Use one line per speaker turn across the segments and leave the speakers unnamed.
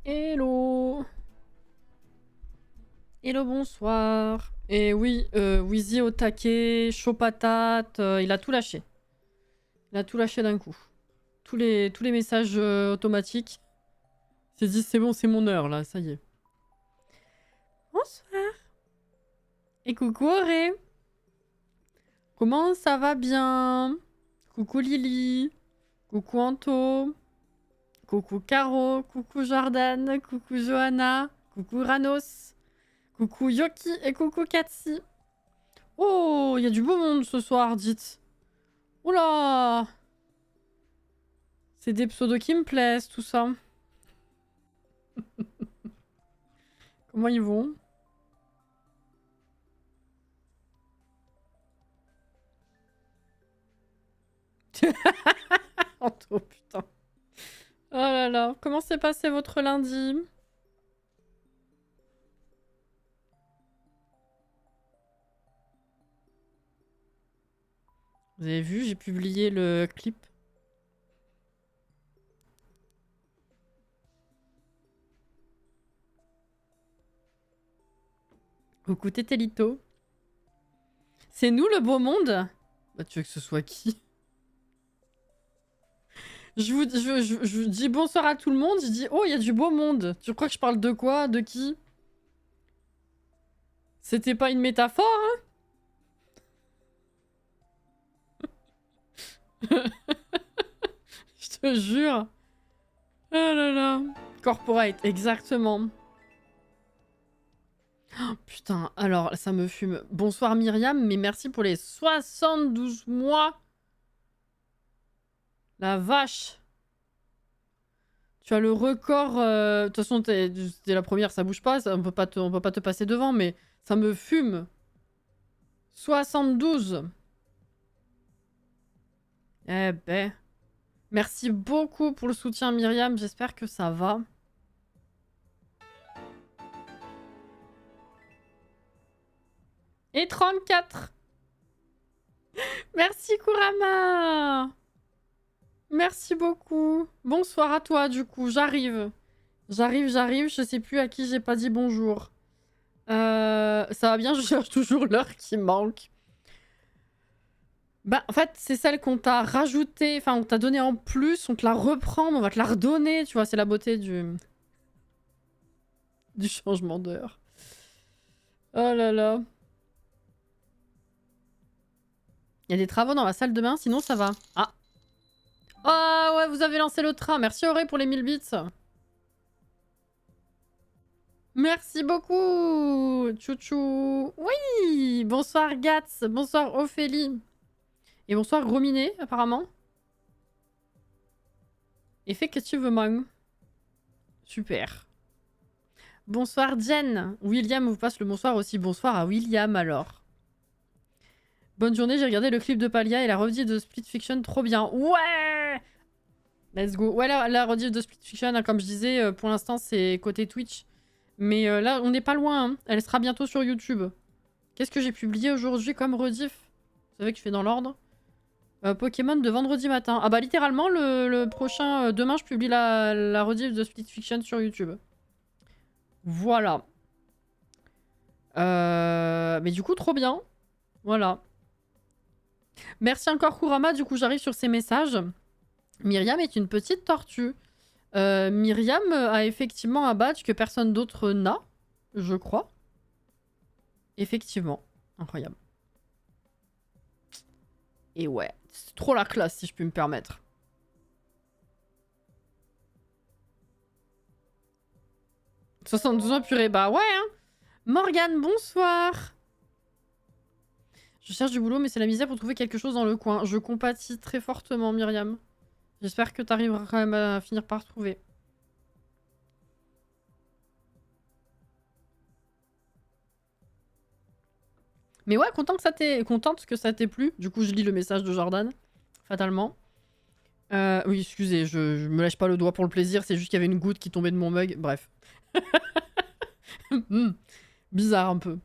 Hello. Hello, bonsoir. Et oui, Wheezy au taquet, chaud patate, il a tout lâché. Il a tout lâché d'un coup. Tous les messages automatiques. Il s'est dit, c'est bon, c'est mon heure, là, ça y est. Bonsoir. Et coucou Auré. Comment ça va bien? Coucou Lily. Coucou Anto. Coucou Caro. Coucou Jordan. Coucou Johanna. Coucou Ranos. Coucou Yoki et coucou Katsi. Oh, il y a du beau monde ce soir, dites. Oula. C'est des pseudos qui me plaisent, tout ça. Comment ils vont? Oh putain. Oh là là. Comment s'est passé votre lundi? Vous avez vu, j'ai publié le clip. Coucou Tétélito. C'est nous le beau monde? Bah tu veux que ce soit qui? Je vous dis bonsoir à tout le monde, je dis oh il y a du beau monde. Tu crois que je parle de quoi? De qui? C'était pas une métaphore, hein? Je te jure. Oh là là. Corporate, exactement. Oh, putain, alors ça me fume. Bonsoir Myriam, mais merci pour les 72 mois. La vache. Tu as le record. De toute façon, t'es la première, ça bouge pas. On peut pas te passer devant, mais ça me fume. 72. Eh ben. Merci beaucoup pour le soutien, Myriam. J'espère que ça va. Et 34. Merci, Kurama. Merci beaucoup. Bonsoir à toi, du coup. J'arrive. J'arrive. Je sais plus à qui j'ai pas dit bonjour. Ça va bien, je cherche toujours l'heure qui manque. Bah, en fait, c'est celle qu'on t'a rajoutée, enfin, on t'a donné en plus, on te la reprend, mais on va te la redonner, tu vois, c'est la beauté du changement d'heure. Oh là là. Il y a des travaux dans la salle de bain, sinon ça va. Ah. Ah ouais, vous avez lancé le train. Merci Auré pour les 1000 bits. Merci beaucoup. Chouchou. Oui. Bonsoir Gats. Bonsoir Ophélie. Et bonsoir Grominé, apparemment. Effectivement. Super. Bonsoir Jen. William vous passe le bonsoir aussi. Bonsoir à William alors. Bonne journée, j'ai regardé le clip de Palia et la rediff de Split Fiction, trop bien. Ouais. Let's go. Ouais, la rediff de Split Fiction, hein, comme je disais, pour l'instant c'est côté Twitch. Mais là, on n'est pas loin. Hein. Elle sera bientôt sur YouTube. Qu'est-ce que j'ai publié aujourd'hui comme rediff? Vous savez que je fais dans l'ordre. Pokémon de vendredi matin. Ah bah littéralement, le prochain... demain, je publie la rediff de Split Fiction sur YouTube. Voilà. Mais du coup, trop bien. Voilà. Merci encore Kurama, du coup j'arrive sur ces messages. Myriam est une petite tortue. Myriam a effectivement un badge que personne d'autre n'a, je crois. Effectivement. Incroyable. Et ouais, c'est trop la classe si je puis me permettre. « 72 ans purée, bah ouais hein. Morgane, bonsoir. Je cherche du boulot mais c'est la misère pour trouver quelque chose dans le coin. Je compatis très fortement Myriam. J'espère que t'arriveras quand même à finir par trouver. Mais ouais, contente que ça t'ait plu. Du coup, je lis le message de Jordan, fatalement. Oui, excusez, je me lâche pas le doigt pour le plaisir, c'est juste qu'il y avait une goutte qui tombait de mon mug. Bref. Bizarre un peu.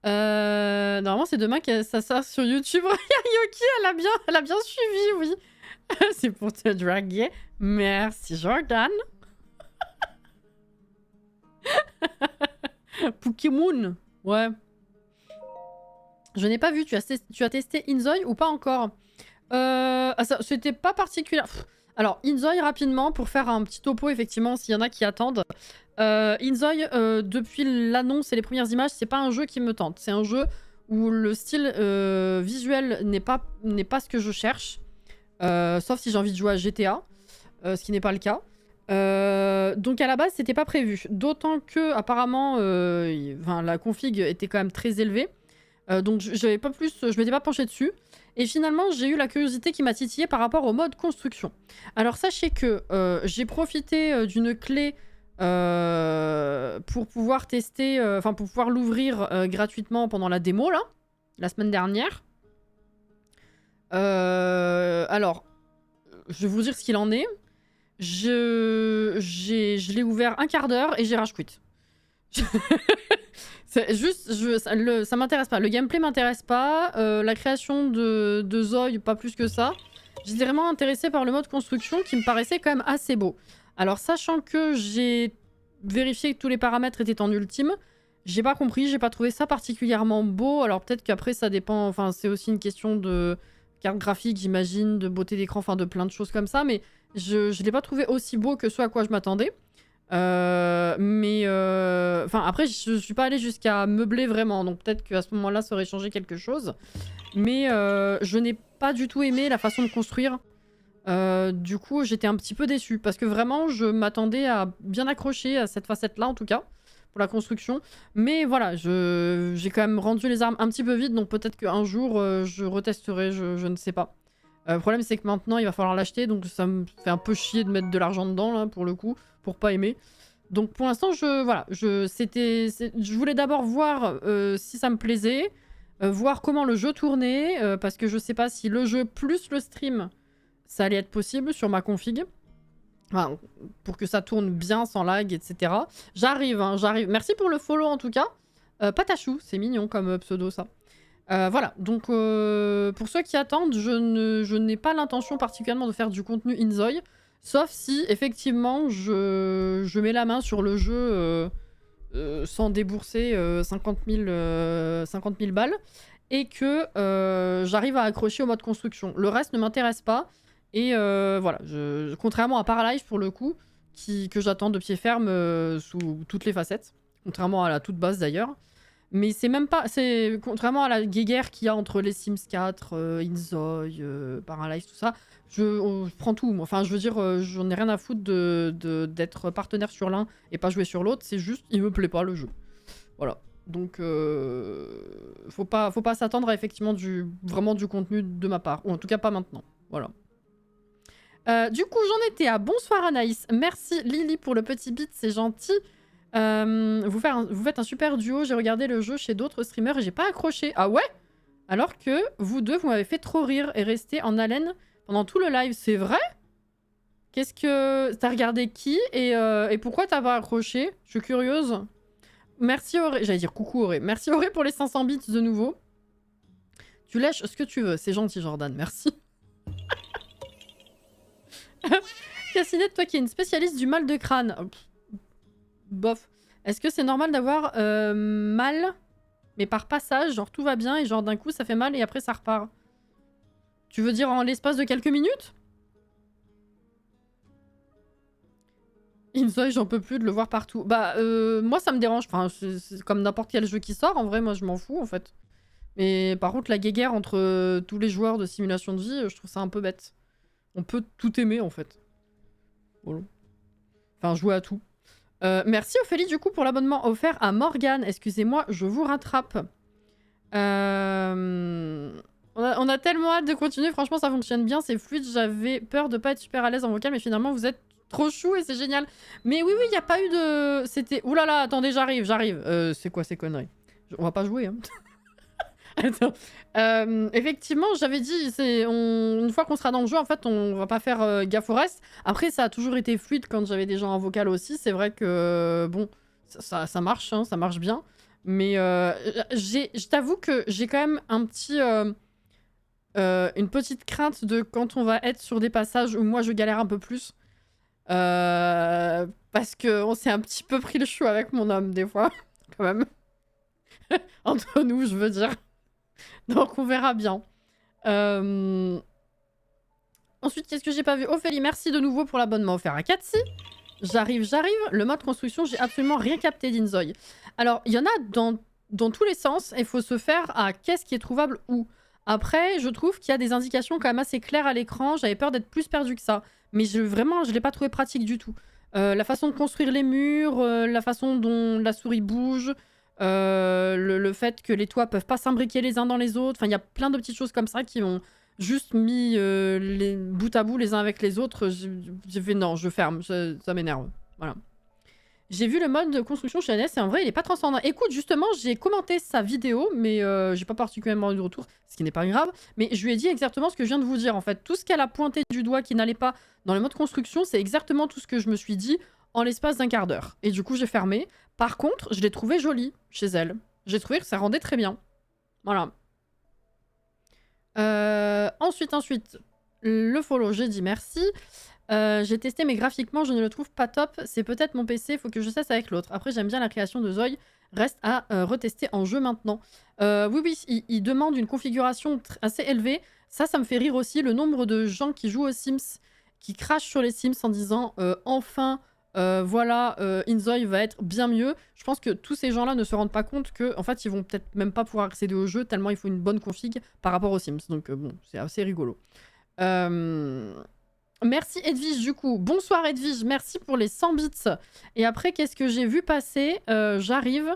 Normalement, c'est demain que ça sort sur YouTube. Yoki, elle a bien suivi, oui. C'est pour te draguer. Merci, Jordan. Pokémon. Ouais. Je n'ai pas vu. Tu as testé Inzoi ou pas encore? C'était pas particulier. Alors, Inzoi, rapidement, pour faire un petit topo, effectivement, s'il y en a qui attendent. Inzoi, depuis l'annonce et les premières images, c'est pas un jeu qui me tente. C'est un jeu où le style visuel n'est pas ce que je cherche. Sauf si j'ai envie de jouer à GTA, ce qui n'est pas le cas. Donc à la base, c'était pas prévu. D'autant que, apparemment, la config était quand même très élevée. Donc je m'étais pas penchée dessus. Et finalement, j'ai eu la curiosité qui m'a titillée par rapport au mode construction. Alors sachez que j'ai profité d'une clé pour pouvoir tester, pour pouvoir l'ouvrir gratuitement pendant la démo, là, la semaine dernière. Alors, je vais vous dire ce qu'il en est. Je l'ai ouvert un quart d'heure et j'ai rage quit. C'est juste, ça m'intéresse pas. Le gameplay m'intéresse pas. La création de Zoi, pas plus que ça. J'étais vraiment intéressée par le mode construction qui me paraissait quand même assez beau. Alors, sachant que j'ai vérifié que tous les paramètres étaient en ultime, j'ai pas compris, j'ai pas trouvé ça particulièrement beau. Alors, peut-être qu'après, ça dépend. Enfin, c'est aussi une question de carte graphique, j'imagine, de beauté d'écran, enfin, de plein de choses comme ça. Mais je l'ai pas trouvé aussi beau que ce à quoi je m'attendais. Après, je suis pas allée jusqu'à meubler vraiment, donc peut-être qu'à ce moment-là, ça aurait changé quelque chose. Mais je n'ai pas du tout aimé la façon de construire. Du coup, j'étais un petit peu déçue, parce que vraiment, je m'attendais à bien accrocher à cette facette-là, en tout cas, pour la construction. Mais voilà, j'ai quand même rendu les armes un petit peu vides, donc peut-être qu'un jour, je retesterai, je ne sais pas. Le problème, c'est que maintenant, il va falloir l'acheter, donc ça me fait un peu chier de mettre de l'argent dedans, là, pour le coup, pour pas aimer. Donc pour l'instant, je voulais d'abord voir si ça me plaisait, voir comment le jeu tournait, parce que je sais pas si le jeu plus le stream, ça allait être possible sur ma config. Enfin, pour que ça tourne bien, sans lag, etc. J'arrive, hein, j'arrive. Merci pour le follow, en tout cas. Patachou, c'est mignon comme pseudo, ça. Voilà, donc pour ceux qui attendent, je n'ai pas l'intention particulièrement de faire du contenu Inzoi, sauf si effectivement je mets la main sur le jeu sans débourser 50 000 balles et que j'arrive à accrocher au mode construction. Le reste ne m'intéresse pas et voilà, contrairement à Paralive pour le coup, que j'attends de pied ferme sous toutes les facettes, contrairement à la toute base d'ailleurs. Mais c'est même pas... Contrairement à la guéguerre qu'il y a entre les Sims 4, Inzoi, Paralive, tout ça, je prends tout. Moi. Enfin, je veux dire, j'en ai rien à foutre d'être partenaire sur l'un et pas jouer sur l'autre. C'est juste, il me plaît pas le jeu. Voilà. Donc, faut pas s'attendre à effectivement vraiment du contenu de ma part. Ou en tout cas, pas maintenant. Voilà. Du coup, j'en étais à bonsoir Anaïs. Merci Lily pour le petit beat, c'est gentil. Vous faites un super duo, j'ai regardé le jeu chez d'autres streamers et j'ai pas accroché. Ah ouais? Alors que vous deux, vous m'avez fait trop rire et rester en haleine pendant tout le live, c'est vrai? Qu'est-ce que... T'as regardé qui et pourquoi t'as pas accroché? Je suis curieuse. Merci Auré, j'allais dire coucou Auré. Merci Auré pour les 500 bits de nouveau. Tu lèches ce que tu veux, c'est gentil Jordan, merci. Cassinette, toi qui es une spécialiste du mal de crâne. Bof. Est-ce que c'est normal d'avoir mal, mais par passage, genre tout va bien et genre d'un coup ça fait mal et après ça repart? Tu veux dire en l'espace de quelques minutes? Inzoi, j'en peux plus de le voir partout. Bah, moi ça me dérange. Enfin, c'est comme n'importe quel jeu qui sort. En vrai, moi je m'en fous en fait. Mais par contre, la guéguerre entre tous les joueurs de simulation de vie, je trouve ça un peu bête. On peut tout aimer en fait. Voilà. Enfin, jouer à tout. Merci Ophélie du coup pour l'abonnement offert à Morgane. Excusez-moi, je vous rattrape. On a tellement hâte de continuer. Franchement, ça fonctionne bien, c'est fluide. J'avais peur de pas être super à l'aise en vocal, mais finalement, vous êtes trop chou et c'est génial. Mais oui, il n'y a pas eu de... C'était... Ouh là là, attendez, j'arrive. C'est quoi ces conneries? On va pas jouer, hein. Attends. Effectivement, j'avais dit, une fois qu'on sera dans le jeu, en fait, on va pas faire gaffe au reste. Après, ça a toujours été fluide quand j'avais des gens en vocal aussi. C'est vrai que, bon, ça marche, hein, ça marche bien. Mais je t'avoue que j'ai quand même un petit... une petite crainte de quand on va être sur des passages où moi je galère un peu plus. Parce qu'on s'est un petit peu pris le chou avec mon homme, des fois. quand même. Entre nous, je veux dire. Donc on verra bien. Ensuite, qu'est-ce que j'ai pas vu? Ophélie, merci de nouveau pour l'abonnement offert à Katsi. J'arrive. Le mode construction, j'ai absolument rien capté d'Inzoy. Alors, il y en a dans tous les sens. Il faut se faire à qu'est-ce qui est trouvable où. Après, je trouve qu'il y a des indications quand même assez claires à l'écran. J'avais peur d'être plus perdu que ça. Mais vraiment, je l'ai pas trouvé pratique du tout. La façon de construire les murs, la façon dont la souris bouge, le fait que les toits peuvent pas s'imbriquer les uns dans les autres. Enfin, il y a plein de petites choses comme ça qui ont juste mis les bout à bout les uns avec les autres. J'ai fait non, je ferme, ça m'énerve. Voilà. J'ai vu le mode de construction chez NS et en vrai, il est pas transcendant. Écoute, justement, j'ai commenté sa vidéo, mais j'ai pas particulièrement eu de retour, ce qui n'est pas grave. Mais je lui ai dit exactement ce que je viens de vous dire en fait. Tout ce qu'elle a pointé du doigt qui n'allait pas dans le mode construction, c'est exactement tout ce que je me suis dit en l'espace d'un quart d'heure. Et du coup, j'ai fermé. Par contre, je l'ai trouvé jolie chez elle. J'ai trouvé que ça rendait très bien. Voilà. Ensuite, le follow, j'ai dit merci. J'ai testé, mais graphiquement, je ne le trouve pas top. C'est peut-être mon PC, faut que je cesse avec l'autre. Après, j'aime bien la création de Zoï. Reste à retester en jeu maintenant. Oui, il demande une configuration assez élevée. Ça me fait rire aussi. Le nombre de gens qui jouent aux Sims, qui crachent sur les Sims en disant enfin, voilà, Inzoï va être bien mieux. Je pense que tous ces gens-là ne se rendent pas compte que, en fait, ils vont peut-être même pas pouvoir accéder au jeu tellement il faut une bonne config par rapport aux Sims. Donc bon, c'est assez rigolo. Merci Edwige du coup. Bonsoir Edwige, merci pour les 100 bits. Et après, qu'est-ce que j'ai vu passer? J'arrive.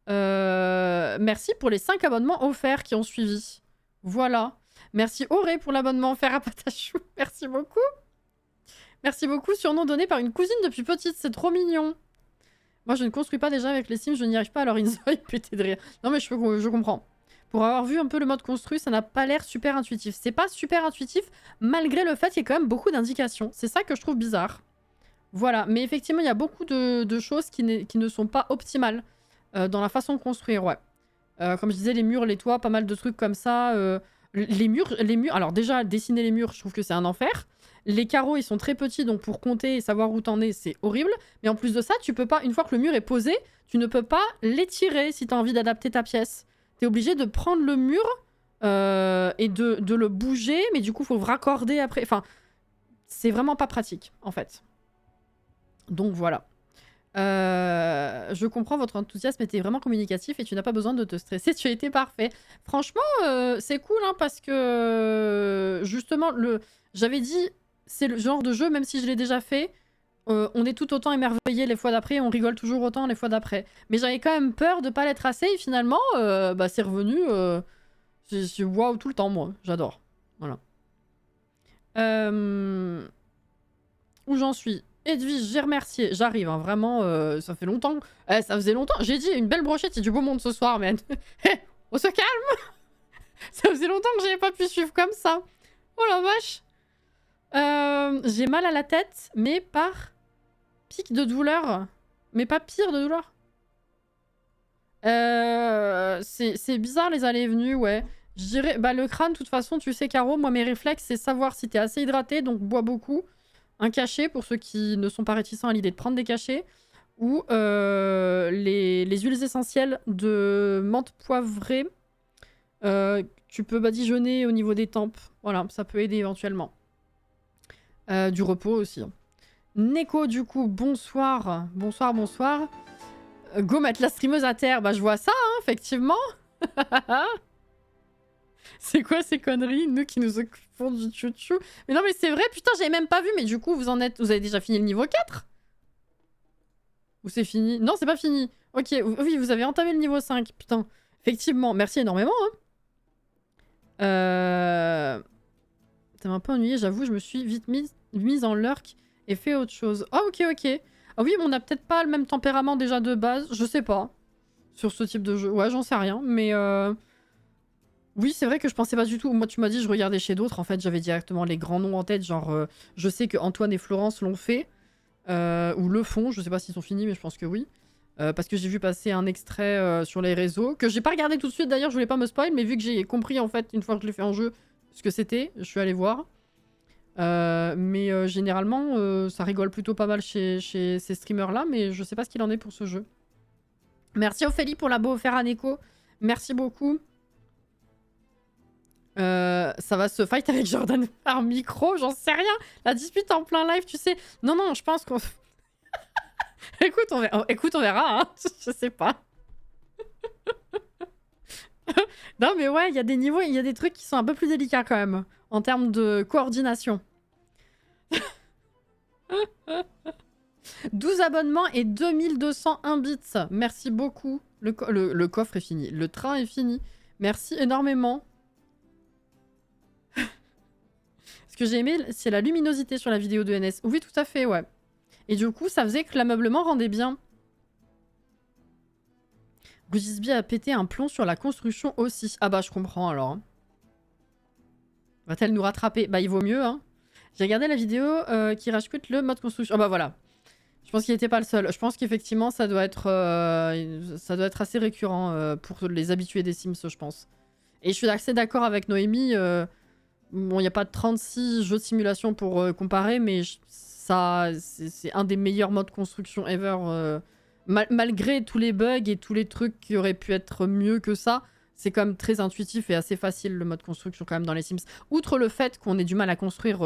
Merci pour les 5 abonnements offerts qui ont suivi. Voilà. Merci Auré pour l'abonnement offert à Patachou. Merci beaucoup. Merci beaucoup, surnom donné par une cousine depuis petite, c'est trop mignon. Moi, je ne construis pas déjà avec les Sims, je n'y arrive pas, alors Inzoï pété de rire. Non mais je comprends. Pour avoir vu un peu le mode construit, ça n'a pas l'air super intuitif. C'est pas super intuitif, malgré le fait qu'il y ait quand même beaucoup d'indications. C'est ça que je trouve bizarre. Voilà, mais effectivement, il y a beaucoup de choses qui ne sont pas optimales dans la façon de construire, ouais. Comme je disais, les murs, les toits, pas mal de trucs comme ça. Les murs, alors déjà, dessiner les murs, je trouve que c'est un enfer. Les carreaux, ils sont très petits, donc pour compter et savoir où t'en es, c'est horrible. Mais en plus de ça, tu peux pas, une fois que le mur est posé, tu ne peux pas l'étirer si t'as envie d'adapter ta pièce. T'es obligé de prendre le mur et de le bouger, mais du coup, faut raccorder après. Enfin, c'est vraiment pas pratique, en fait. Donc voilà. Je comprends, votre enthousiasme était vraiment communicatif et tu n'as pas besoin de te stresser, tu as été parfait. Franchement, c'est cool, hein, parce que justement, j'avais dit, c'est le genre de jeu, même si je l'ai déjà fait, on est tout autant émerveillé les fois d'après, on rigole toujours autant les fois d'après. Mais j'avais quand même peur de pas l'être assez et finalement, c'est revenu. C'est waouh tout le temps, moi, j'adore. Voilà. Où j'en suis? Edwige, j'ai remercié. J'arrive, hein, vraiment, ça fait longtemps. Ça faisait longtemps. J'ai dit une belle brochette, c'est du beau monde ce soir, man. On se calme. Ça faisait longtemps que j'avais pas pu suivre comme ça. Oh la vache. J'ai mal à la tête, mais par pic de douleur. Mais pas pire de douleur. C'est bizarre les allées et venues, ouais. Je dirais, bah le crâne, de toute façon, tu sais, Caro, moi mes réflexes, c'est savoir si t'es assez hydraté, donc bois beaucoup. Un cachet pour ceux qui ne sont pas réticents à l'idée de prendre des cachets. Ou les huiles essentielles de menthe poivrée. Tu peux badigeonner au niveau des tempes. Voilà, ça peut aider éventuellement. Du repos aussi. Neko, du coup, bonsoir. Bonsoir, bonsoir. Go mettre la streameuse à terre. Bah, je vois ça, hein, effectivement. C'est quoi ces conneries? Nous qui nous occupons du chouchou. Mais non, mais c'est vrai, putain, j'avais même pas vu. Mais du coup, vous avez déjà fini le niveau 4? Ou c'est fini? Non, c'est pas fini. Ok, oui, vous avez entamé le niveau 5. Putain, effectivement, merci énormément. Hein. Ça m'a un peu ennuyé, j'avoue, je me suis vite mise en lurk et fait autre chose. Ah, ok. Ah oui, mais on a peut-être pas le même tempérament déjà de base, je sais pas. Sur ce type de jeu. Ouais, j'en sais rien, mais... Oui, c'est vrai que je pensais pas du tout. Moi, tu m'as dit, je regardais chez d'autres. En fait, j'avais directement les grands noms en tête. Genre, je sais que Antoine et Florence l'ont fait. Ou le font. Je sais pas s'ils sont finis, mais je pense que oui. Parce que j'ai vu passer un extrait sur les réseaux. Que j'ai pas regardé tout de suite d'ailleurs, je voulais pas me spoil. Mais vu que j'ai compris, en fait, une fois que je l'ai fait en jeu, ce que c'était, je suis allée voir. Mais généralement, ça rigole plutôt pas mal chez ces streamers-là. Mais je sais pas ce qu'il en est pour ce jeu. Merci Ophélie pour la beau offert à Neko. Merci beaucoup. Ça va se fight avec Jordan par micro, j'en sais rien. La dispute en plein live, tu sais. Non, non, je pense qu'on... Écoute, on verra, hein. Je sais pas. Non, mais ouais, il y a des niveaux, il y a des trucs qui sont un peu plus délicats quand même, en termes de coordination. 12 abonnements et 2201 bits. Merci beaucoup. Le coffre est fini. Le train est fini. Merci énormément. Ce que j'ai aimé, c'est la luminosité sur la vidéo de NS. Oui, tout à fait, ouais. Et du coup, ça faisait que l'ameublement rendait bien. Gouzisby a pété un plomb sur la construction aussi. Ah bah, je comprends alors. Va-t-elle nous rattraper? Bah, il vaut mieux, hein. J'ai regardé la vidéo qui rajoute le mode construction. Ah bah voilà. Je pense qu'il n'était pas le seul. Je pense qu'effectivement, ça doit être assez récurrent pour les habitués des Sims, je pense. Et je suis assez d'accord avec Noémie. Bon, il n'y a pas de 36 jeux de simulation pour comparer, mais c'est un des meilleurs modes construction ever. Malgré tous les bugs et tous les trucs qui auraient pu être mieux que ça, c'est quand même très intuitif et assez facile le mode construction quand même dans les Sims. Outre le fait qu'on ait du mal à construire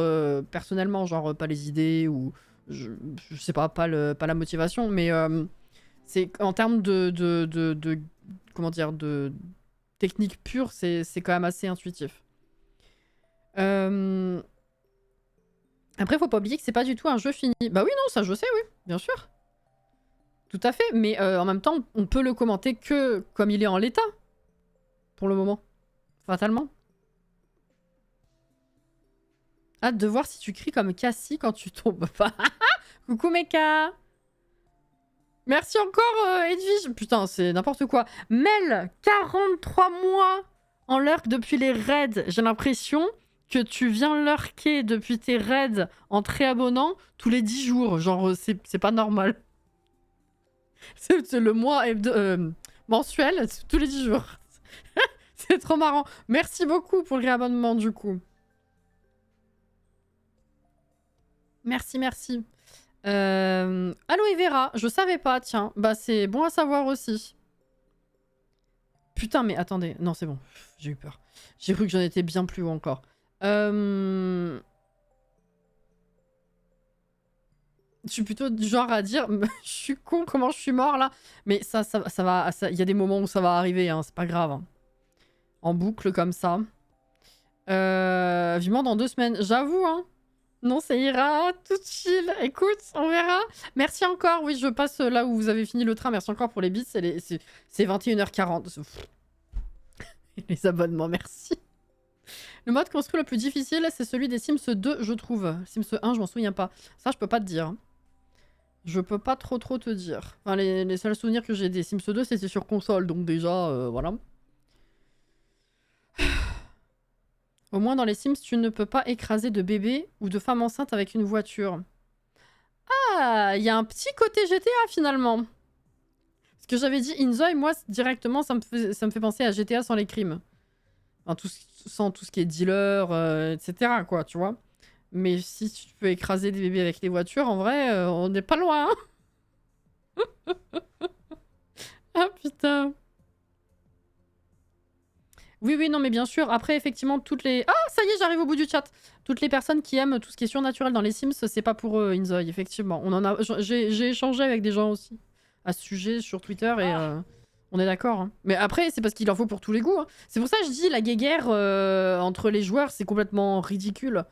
personnellement, genre pas les idées ou je sais pas la motivation, mais c'est en termes de comment dire, de technique pure, c'est quand même assez intuitif. Après, faut pas oublier que c'est pas du tout un jeu fini. Bah oui, non, ça je sais, oui, bien sûr. Tout à fait, mais en même temps, on peut le commenter que comme il est en l'état. Pour le moment. Fatalement. Hâte de voir si tu cries comme Cassie quand tu tombes. Coucou Meka. Merci encore Edwige. Putain, c'est n'importe quoi. Mel, 43 mois en lurk depuis les raids. J'ai l'impression que tu viens lurker depuis tes raids en te réabonnant tous les 10 jours. Genre, c'est pas normal. C'est le mois mensuel, tous les 10 jours. C'est trop marrant. Merci beaucoup pour le réabonnement, du coup. Merci, merci. Aloe Vera, je savais pas, tiens. Bah, c'est bon à savoir aussi. Putain, mais attendez. Non, c'est bon. J'ai eu peur. J'ai cru que j'en étais bien plus haut encore. Je suis plutôt du genre à dire je suis con, comment je suis mort là. Mais ça va. Il y a des moments où ça va arriver, hein, c'est pas grave. Hein. En boucle comme ça. Vivement dans 2 semaines. J'avoue, hein. Non, ça ira, tout chill. Écoute, on verra. Merci encore. Oui, je passe là où vous avez fini le train. Merci encore pour les bits. C'est 21h40. Les abonnements, merci. Le mode construit le plus difficile, c'est celui des Sims 2, je trouve. Sims 1, je m'en souviens pas. Ça, je peux pas te dire. Hein. Je peux pas trop te dire. Enfin, les seuls souvenirs que j'ai des Sims 2, c'était sur console. Donc déjà, voilà. Au moins, dans les Sims, tu ne peux pas écraser de bébé ou de femme enceinte avec une voiture. Ah, il y a un petit côté GTA, finalement. Ce que j'avais dit, Inzoi, moi, directement, ça me fait penser à GTA sans les crimes. Enfin, sans tout ce qui est dealer, etc., quoi, tu vois. Mais si tu peux écraser des bébés avec les voitures, en vrai, on n'est pas loin. Hein. Ah, putain. Oui, non, mais bien sûr. Après, effectivement, toutes les... Ah, ça y est, j'arrive au bout du chat. Toutes les personnes qui aiment tout ce qui est surnaturel dans les Sims, c'est pas pour eux, Inzoi, effectivement. J'ai échangé avec des gens aussi à ce sujet sur Twitter et on est d'accord. Hein. Mais après, c'est parce qu'il en faut pour tous les goûts. Hein. C'est pour ça que je dis, la guéguerre entre les joueurs, c'est complètement ridicule.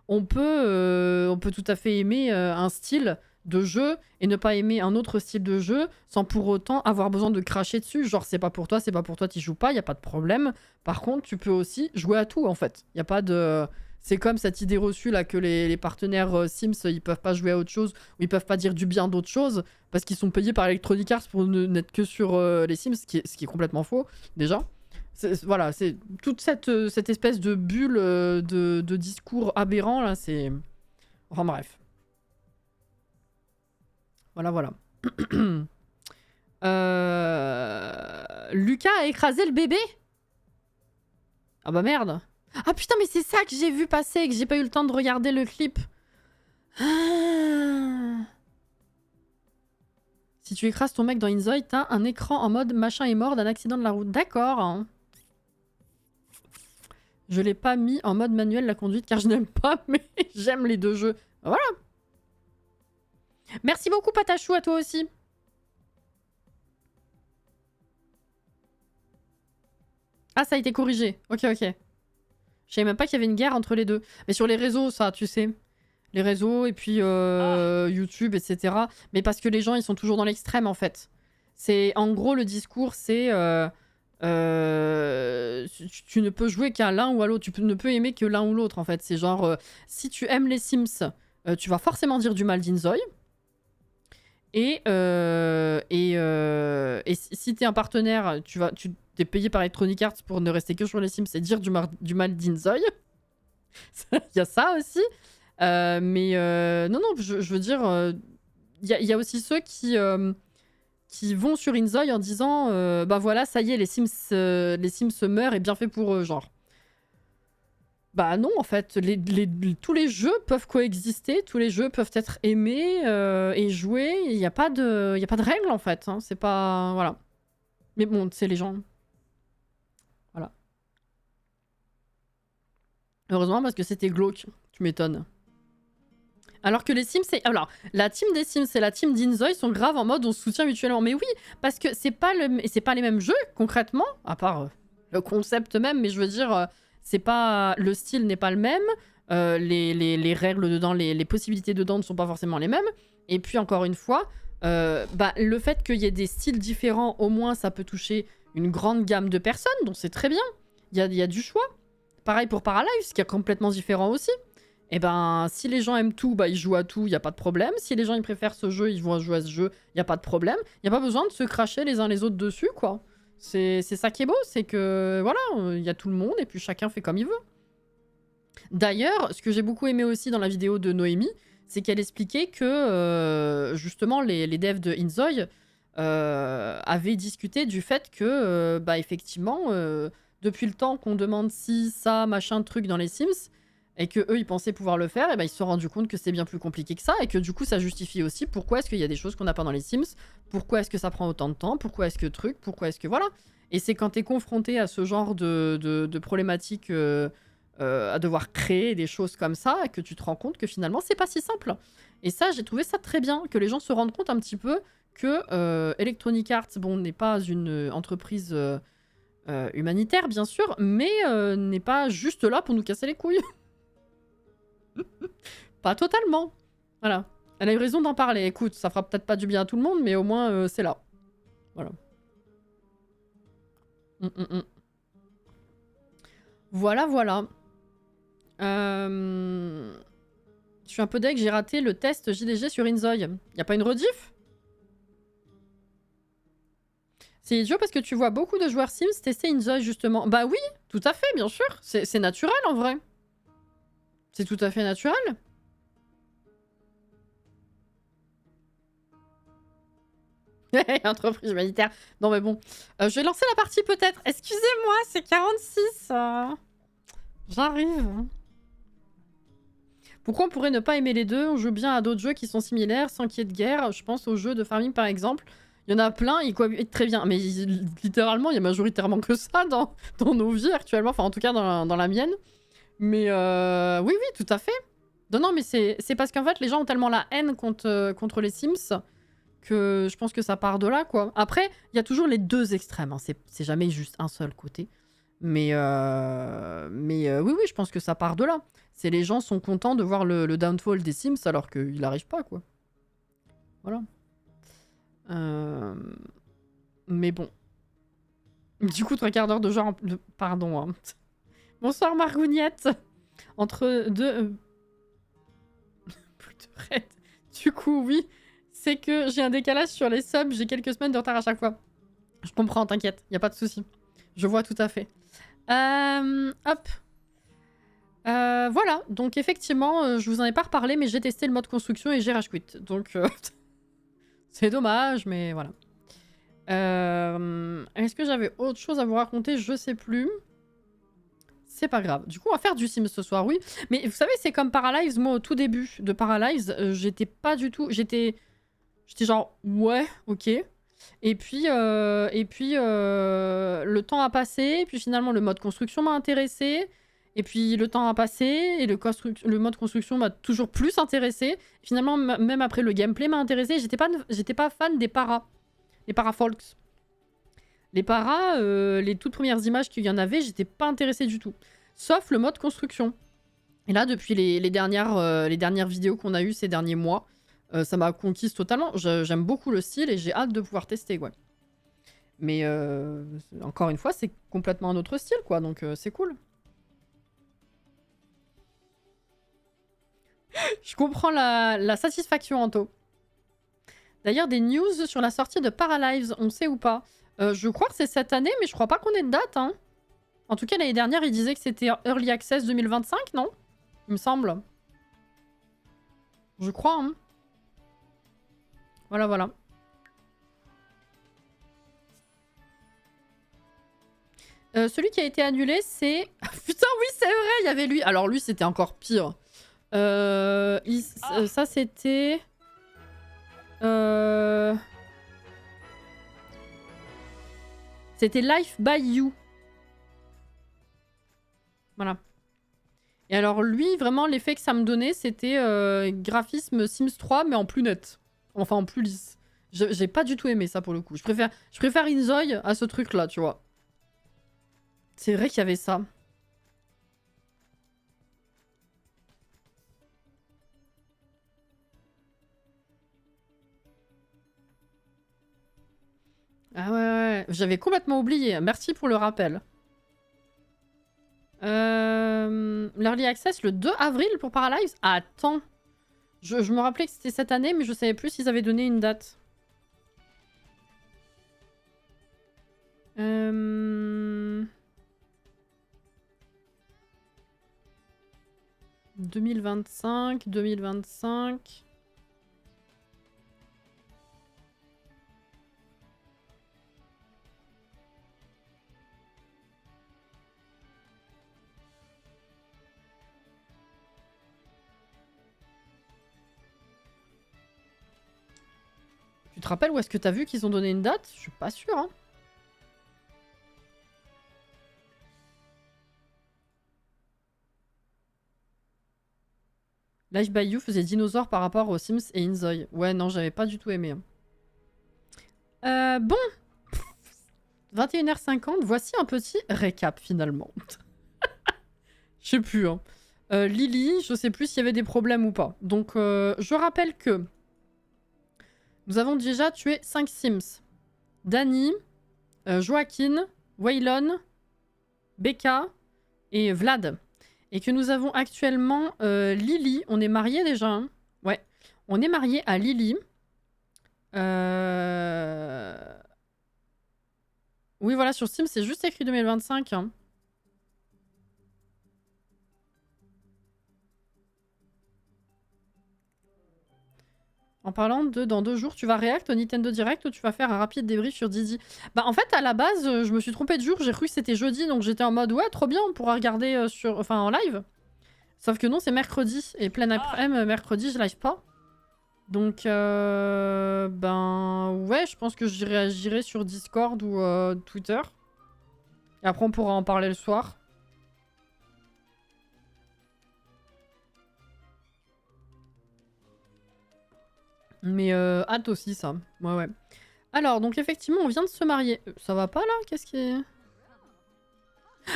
On peut tout à fait aimer un style de jeu et ne pas aimer un autre style de jeu sans pour autant avoir besoin de cracher dessus. Genre, c'est pas pour toi, t'y joues pas, y a pas de problème. Par contre, tu peux aussi jouer à tout, en fait. Y a pas de... C'est comme cette idée reçue là que les partenaires Sims, ils peuvent pas jouer à autre chose ou ils peuvent pas dire du bien d'autre chose parce qu'ils sont payés par Electronic Arts pour n'être que sur les Sims, ce qui est complètement faux, déjà. Voilà, c'est toute cette espèce de bulle de discours aberrant, là, c'est... Enfin, bref. Voilà. Lucas a écrasé le bébé? Ah bah merde. Ah putain, mais c'est ça que j'ai vu passer et que j'ai pas eu le temps de regarder le clip. Ah. Si tu écrases ton mec dans Inzoi, t'as un écran en mode machin est mort d'un accident de la route. D'accord. Je l'ai pas mis en mode manuel la conduite car je n'aime pas, mais j'aime les deux jeux. Voilà. Merci beaucoup Patachou, à toi aussi. Ah, ça a été corrigé. Ok, ok. Je savais même pas qu'il y avait une guerre entre les deux. Mais sur les réseaux, ça, tu sais. Les réseaux et puis YouTube, etc. Mais parce que les gens, ils sont toujours dans l'extrême, en fait. C'est en gros, le discours, c'est... tu ne peux jouer qu'à l'un ou à l'autre. Ne peux aimer que l'un ou l'autre, en fait. C'est genre, si tu aimes les Sims, tu vas forcément dire du mal d'Inzoi. Et si t'es un partenaire, t'es payé par Electronic Arts pour ne rester que sur les Sims et dire du mal d'Inzoi. Il y a ça aussi. Non, je veux dire, il y a aussi ceux qui vont sur Inzoi en disant bah voilà, ça y est, les Sims meurent et bien fait pour eux, genre. Bah non, en fait, tous les jeux peuvent coexister, tous les jeux peuvent être aimés et joués. Il n'y a pas de règles, en fait. Hein. C'est pas... Voilà. Mais bon, c'est les gens. Voilà. Heureusement, parce que c'était glauque. Tu m'étonnes. Alors que les Sims, c'est... Alors, la team des Sims et la team d'Inzoi sont grave en mode on se soutient mutuellement. Mais oui, parce que c'est pas les mêmes jeux, concrètement, à part le concept même, mais je veux dire... c'est pas... Le style n'est pas le même, les règles dedans, les possibilités dedans ne sont pas forcément les mêmes. Et puis encore une fois, le fait qu'il y ait des styles différents, au moins ça peut toucher une grande gamme de personnes, donc c'est très bien. Il y a du choix. Pareil pour Paralives, qui est complètement différent aussi. Et ben, si les gens aiment tout, bah ils jouent à tout, il n'y a pas de problème. Si les gens ils préfèrent ce jeu, ils vont jouer à ce jeu, il n'y a pas de problème. Il n'y a pas besoin de se cracher les uns les autres dessus, quoi. C'est ça qui est beau, c'est que voilà, il y a tout le monde et puis chacun fait comme il veut. D'ailleurs, ce que j'ai beaucoup aimé aussi dans la vidéo de Noémie, c'est qu'elle expliquait que justement les devs de Inzoi avaient discuté du fait que, effectivement, depuis le temps qu'on demande si, ça, machin, truc dans les Sims, et que eux ils pensaient pouvoir le faire, et ben ils se sont rendus compte que c'est bien plus compliqué que ça, et que du coup ça justifie aussi pourquoi est-ce qu'il y a des choses qu'on n'a pas dans les Sims, pourquoi est-ce que ça prend autant de temps, pourquoi est-ce que truc, pourquoi est-ce que voilà. Et c'est quand t'es confronté à ce genre de problématiques à devoir créer des choses comme ça, que tu te rends compte que finalement c'est pas si simple. Et ça, j'ai trouvé ça très bien, que les gens se rendent compte un petit peu que Electronic Arts, bon, n'est pas une entreprise humanitaire bien sûr, mais n'est pas juste là pour nous casser les couilles. Pas totalement. Voilà. Elle a eu raison d'en parler. Écoute, ça fera peut-être pas du bien à tout le monde, mais au moins, c'est là. Voilà. Voilà, voilà. Je suis un peu deg, j'ai raté le test JDG sur Inzoi. Y a pas une rediff? C'est idiot parce que tu vois beaucoup de joueurs Sims tester Inzoi justement. Bah oui, tout à fait, bien sûr. C'est naturel en vrai. C'est tout à fait naturel. Entreprise humanitaire. Non mais bon. Je vais lancer la partie peut-être. Excusez-moi, c'est 46. J'arrive. Pourquoi on pourrait ne pas aimer les deux? On joue bien à d'autres jeux qui sont similaires sans qu'il y ait de guerre. Je pense aux jeux de farming par exemple. Il y en a plein, ils cohabitent très bien. Mais littéralement, il y a majoritairement que ça dans nos vies actuellement. Enfin, en tout cas, dans la mienne. Mais oui, tout à fait. Non, mais c'est parce qu'en fait, les gens ont tellement la haine contre les Sims que je pense que ça part de là, quoi. Après, il y a toujours les deux extrêmes. Hein. C'est jamais juste un seul côté. Mais oui, je pense que ça part de là. C'est les gens sont contents de voir le downfall des Sims alors qu'il n'arrive pas, quoi. Voilà. Mais bon. Du coup, 3 quarts d'heure de genre... Pardon. Hein. Bonsoir, Margougnette. Entre deux... Plus de raid. Du coup, oui. C'est que j'ai un décalage sur les subs. J'ai quelques semaines de retard à chaque fois. Je comprends, t'inquiète. Y a pas de souci. Je vois tout à fait. Hop. Voilà. Donc, effectivement, je vous en ai pas reparlé, mais j'ai testé le mode construction et j'ai rage quit. Donc... c'est dommage, mais voilà. Est-ce que j'avais autre chose à vous raconter? Je sais plus. C'est pas grave. Du coup, on va faire du Sims ce soir, oui. Mais vous savez, c'est comme Paralives. Moi, au tout début de Paralives, j'étais pas du tout... J'étais J'étais genre, ouais, ok. Et puis, le temps a passé, et puis finalement le mode construction m'a intéressé, et puis le temps a passé, et le mode construction m'a toujours plus intéressé. Finalement, même après le gameplay m'a intéressé, j'étais pas fan des parafolks. Les paras, les toutes premières images qu'il y en avait, j'étais pas intéressée du tout. Sauf le mode construction. Et là, depuis les dernières vidéos qu'on a eues ces derniers mois, ça m'a conquise totalement. J'aime beaucoup le style et j'ai hâte de pouvoir tester, ouais. Mais encore une fois, c'est complètement un autre style, quoi, donc c'est cool. Je comprends la satisfaction, Anto. D'ailleurs, des news sur la sortie de Paralives, on sait ou pas? Je crois que c'est cette année, mais je crois pas qu'on ait de date, hein. En tout cas, l'année dernière, il disait que c'était Early Access 2025, non? Il me semble. Je crois, hein. Voilà, voilà. Celui qui a été annulé, c'est... Putain, oui, c'est vrai, il y avait lui. Alors lui, c'était encore pire. Ça, c'était... C'était Life by You. Voilà. Et alors lui, vraiment, l'effet que ça me donnait, c'était graphisme Sims 3, mais en plus net. Enfin, en plus lisse. J'ai pas du tout aimé ça, pour le coup. Je préfère Inzoi à ce truc-là, tu vois. C'est vrai qu'il y avait ça. Ah ouais, ouais. J'avais complètement oublié. Merci pour le rappel. L'Early Access, le 2 avril pour Paralives. Ah, attends. Je me rappelais que c'était cette année, mais je savais plus s'ils avaient donné une date. 2025, 2025... Tu te rappelles où est-ce que t'as vu qu'ils ont donné une date? Je suis pas sûre, hein. Life by You faisait dinosaure par rapport aux Sims et Inzoi. Ouais, non, j'avais pas du tout aimé. Bon. 21h50, voici un petit récap finalement. Je sais plus, hein. Lily, je sais plus s'il y avait des problèmes ou pas. Donc, je rappelle que nous avons déjà tué 5 Sims. Dani, Joaquin, Waylon, Becca et Vlad. Et que nous avons actuellement Lily. On est mariés déjà, hein. Ouais. On est mariés à Lily. Oui, voilà, sur Steam, c'est juste écrit 2025. Hein. En parlant de dans 2 jours, tu vas react au Nintendo Direct ou tu vas faire un rapide débrief sur Didi? Bah en fait, à la base, je me suis trompée de jour. J'ai cru que c'était jeudi, donc j'étais en mode ouais, trop bien, on pourra regarder en live. Sauf que non, c'est mercredi. Et plein après-midi, mercredi, je live pas. Donc, ben ouais, je pense que je réagirai sur Discord ou Twitter. Et après, on pourra en parler le soir. Mais hâte aussi, ça. Ouais, ouais. Alors, donc effectivement, on vient de se marier. Ça va pas, là? Qu'est-ce qui est...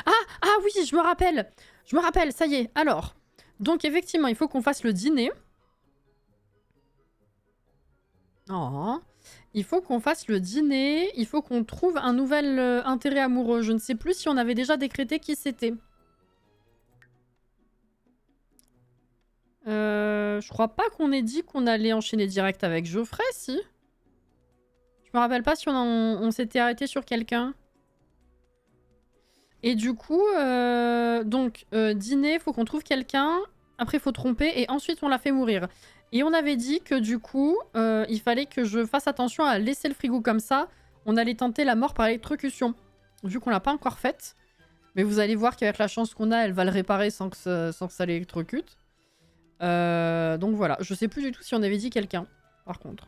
Ah oui, je me rappelle. Je me rappelle, ça y est. Alors, donc effectivement, il faut qu'on fasse le dîner. Oh. Il faut qu'on fasse le dîner. Il faut qu'on trouve un nouvel intérêt amoureux. Je ne sais plus si on avait déjà décrété qui c'était. Je crois pas qu'on ait dit qu'on allait enchaîner direct avec Geoffrey, si. Je me rappelle pas si on s'était arrêté sur quelqu'un. Et du coup, dîner, faut qu'on trouve quelqu'un. Après, faut tromper et ensuite on la fait mourir. Et on avait dit que du coup, il fallait que je fasse attention à laisser le frigo comme ça. On allait tenter la mort par électrocution. Vu qu'on l'a pas encore faite. Mais vous allez voir qu'avec la chance qu'on a, elle va le réparer sans que ça l'électrocute. Donc voilà. Je sais plus du tout si on avait dit quelqu'un, par contre.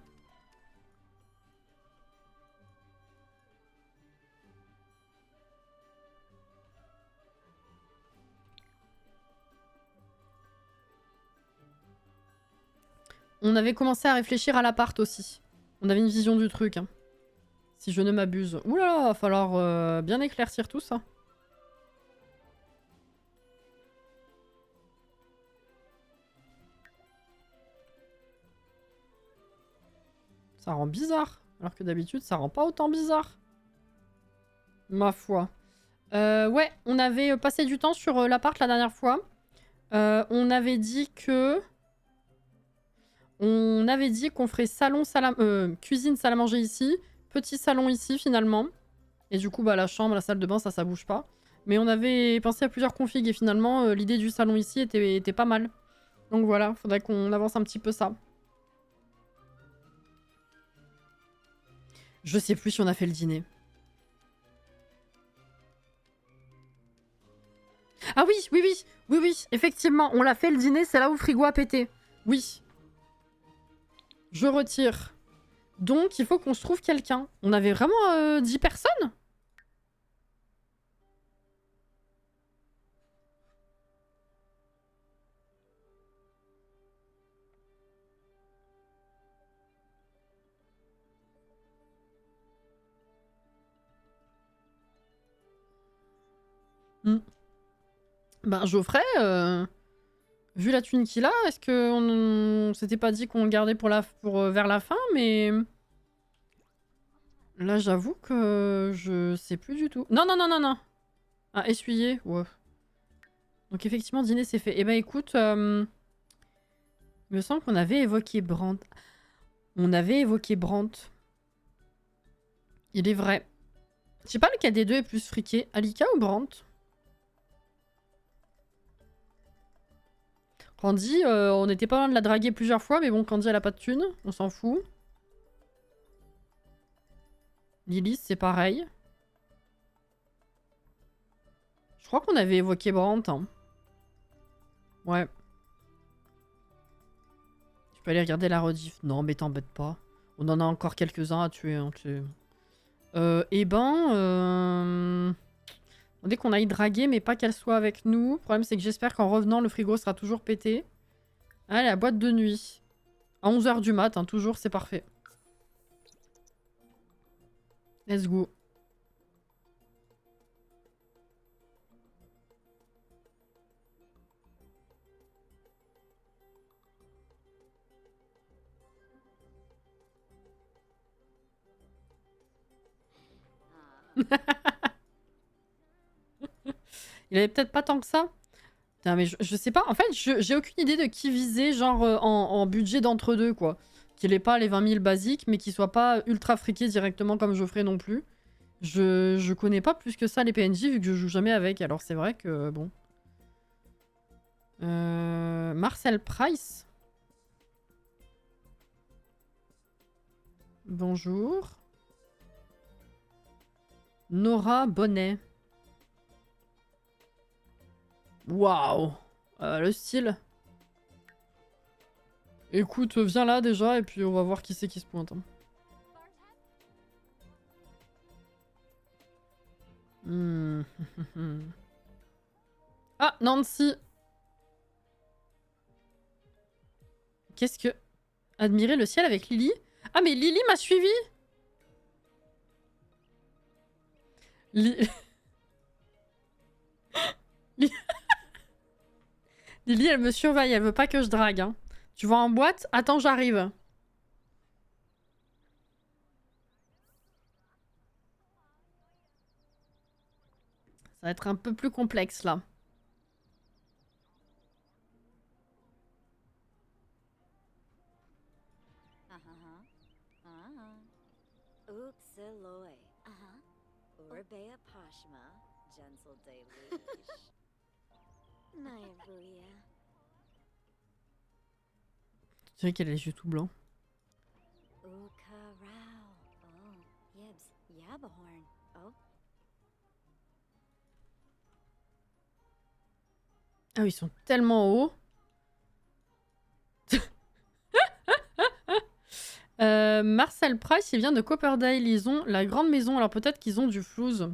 On avait commencé à réfléchir à l'appart aussi. On avait une vision du truc. Hein. Si je ne m'abuse. Ouh là là, va falloir bien éclaircir tout ça. Ça rend bizarre. Alors que d'habitude, ça rend pas autant bizarre. Ma foi. Ouais, on avait passé du temps sur l'appart la dernière fois. On avait dit que... On avait dit qu'on ferait cuisine, salle à manger ici. Petit salon ici, finalement. Et du coup, bah, la chambre, la salle de bain, ça bouge pas. Mais on avait pensé à plusieurs configs et finalement, l'idée du salon ici était pas mal. Donc voilà, faudrait qu'on avance un petit peu ça. Je sais plus si on a fait le dîner. Ah oui, oui, oui, oui, oui, effectivement, on l'a fait le dîner, c'est là où le frigo a pété. Oui. Je retire. Donc, il faut qu'on se trouve quelqu'un. On avait vraiment 10 personnes? Ben, Geoffrey, vu la thune qu'il a, est-ce qu'on s'était pas dit qu'on le gardait vers la fin, mais... Là, j'avoue que je sais plus du tout. Non, non, non, non, non. Ah, essuyer, ouais. Donc effectivement, dîner, c'est fait. Eh ben écoute, il me semble qu'on avait évoqué Brandt. On avait évoqué Brandt. Il est vrai. Je sais pas lequel des deux est plus friqué, Alika ou Brandt? Candy, on était pas loin de la draguer plusieurs fois, mais bon, Candy, elle a pas de thune, on s'en fout. Lilith, c'est pareil. Je crois qu'on avait évoqué Brandt. Hein. Ouais. Tu peux aller regarder la rediff. Non, mais t'embête pas. On en a encore quelques-uns à tuer. Hein, eh ben... Dès qu'on aille draguer, mais pas qu'elle soit avec nous. Le problème, c'est que j'espère qu'en revenant, le frigo sera toujours pété. Allez, la boîte de nuit. À 11h du mat, hein, toujours, c'est parfait. Let's go. Il avait peut-être pas tant que ça. Putain, mais je sais pas. En fait, j'ai aucune idée de qui viser, genre en budget d'entre-deux, quoi. Qu'il ait pas les 20 000 basiques, mais qu'il soit pas ultra friqué directement comme Geoffrey non plus. Je connais pas plus que ça les PNJ vu que je joue jamais avec. Alors c'est vrai que bon. Marcel Price. Bonjour. Nora Bonnet. Waouh. Le style. Écoute, viens là déjà et puis on va voir qui c'est qui se pointe. Hein. Ah, Nancy. Qu'est-ce que... Admirer le ciel avec Lily? Ah, mais Lily m'a suivi. Lily, elle me surveille, elle veut pas que je drague. Hein. Tu vas en boîte? Attends, j'arrive. Ça va être un peu plus complexe, là. Tu sais qu'elle a les yeux tout blancs. Ah oui, ils sont tellement hauts. Marcel Price, il vient de Copperdale. Ils ont la grande maison. Alors peut-être qu'ils ont du flouze.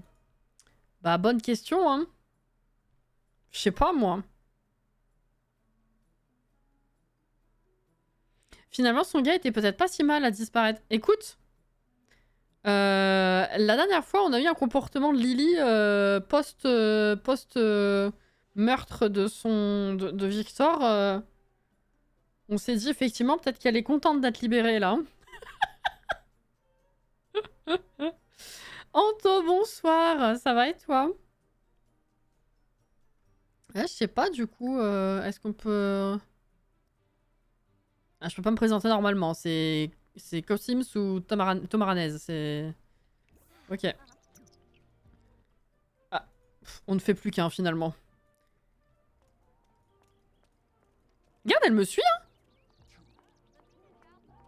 Bah, bonne question, hein. Je sais pas, moi. Finalement, son gars était peut-être pas si mal à disparaître. Écoute, la dernière fois, on a eu un comportement de Lily post meurtre de Victor. On s'est dit effectivement peut-être qu'elle est contente d'être libérée là. Anto, bonsoir, ça va et toi? Je sais pas du coup, est-ce qu'on peut... Ah, je peux pas me présenter normalement, c'est Cossims ou Tomaranez, c'est... Ok. Ah, on ne fait plus qu'un finalement. Regarde, elle me suit, hein.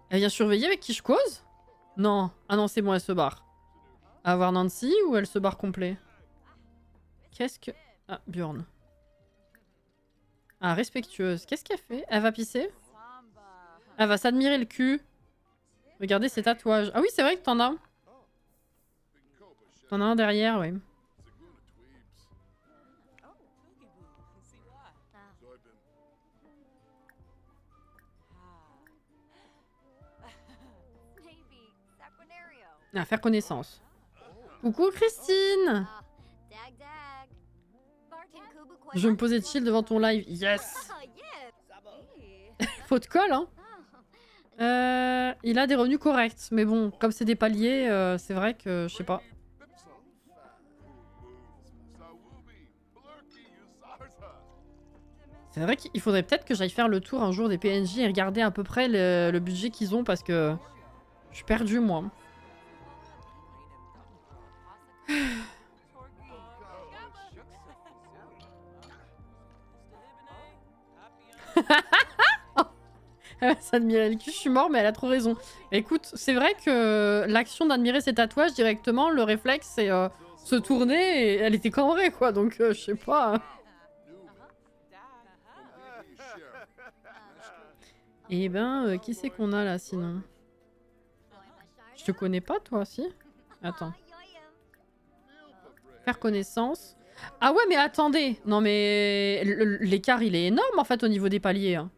Elle vient surveiller avec qui je cause? Non. Ah non, c'est bon, elle se barre. À voir Nancy ou elle se barre complet? Qu'est-ce que... Ah, Bjorn. Ah, respectueuse. Qu'est-ce qu'elle fait? Elle va pisser? Elle va s'admirer le cul. Regardez ses tatouages. Ah oui, c'est vrai que t'en as. T'en as un derrière, oui. À faire connaissance. Coucou Christine! Je me posais chill devant ton live. Yes! Faut de colle, hein? Il a des revenus corrects. Mais bon, comme c'est des paliers, c'est vrai que je sais pas. C'est vrai qu'il faudrait peut-être que j'aille faire le tour un jour des PNJ et regarder à peu près le budget qu'ils ont parce que je suis perdue moi. Elle va s'admirer le cul, je suis mort, mais elle a trop raison. Écoute, c'est vrai que l'action d'admirer ses tatouages directement, le réflexe, c'est se tourner et elle était cambrée, quoi. Donc, je sais pas. Eh ben, qui c'est qu'on a là, sinon? Je te connais pas, toi, si? Attends. Faire connaissance. Ah ouais, mais attendez. Non, mais l'écart, il est énorme, en fait, au niveau des paliers. Hein.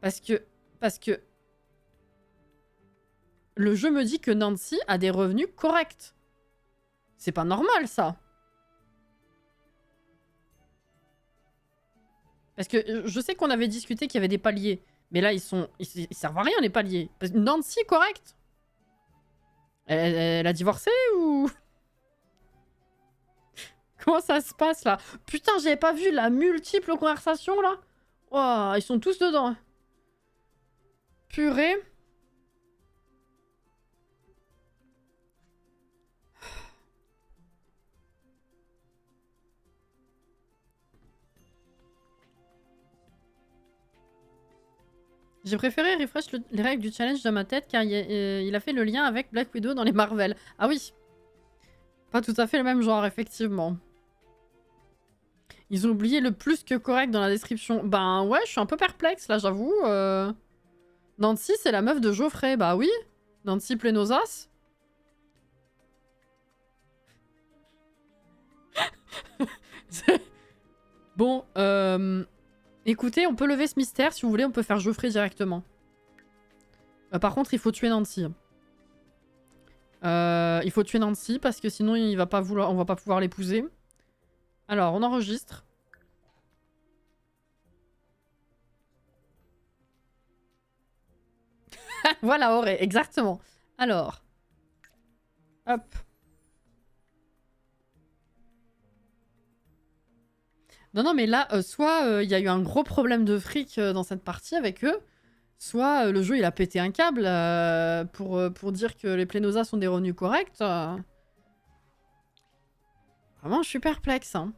Parce que... Le jeu me dit que Nancy a des revenus corrects. C'est pas normal, ça. Parce que je sais qu'on avait discuté qu'il y avait des paliers. Mais là, ils servent à rien, les paliers. Parce que Nancy, correct. Elle a divorcé ou... Comment ça se passe, là? Putain, j'avais pas vu la multiple conversation, là. Oh, ils sont tous dedans. Purée. J'ai préféré refresh les règles du challenge dans ma tête car il a fait le lien avec Black Widow dans les Marvel. Ah oui. Pas tout à fait le même genre, effectivement. Ils ont oublié le plus que correct dans la description. Ben ouais, je suis un peu perplexe là, j'avoue. Nancy, c'est la meuf de Geoffrey. Bah oui. Nancy Plenosas. Bon, écoutez, on peut lever ce mystère. Si vous voulez, on peut faire Geoffrey directement. Par contre, il faut tuer Nancy. Il faut tuer Nancy parce que sinon, on va pas pouvoir l'épouser. Alors, on enregistre. Voilà, Auré, exactement. Alors. Hop. Non, mais là, soit il y a eu un gros problème de fric dans cette partie avec eux, soit le jeu, il a pété un câble pour dire que les Plenosa sont des revenus corrects. Vraiment, je suis perplexe. Hein.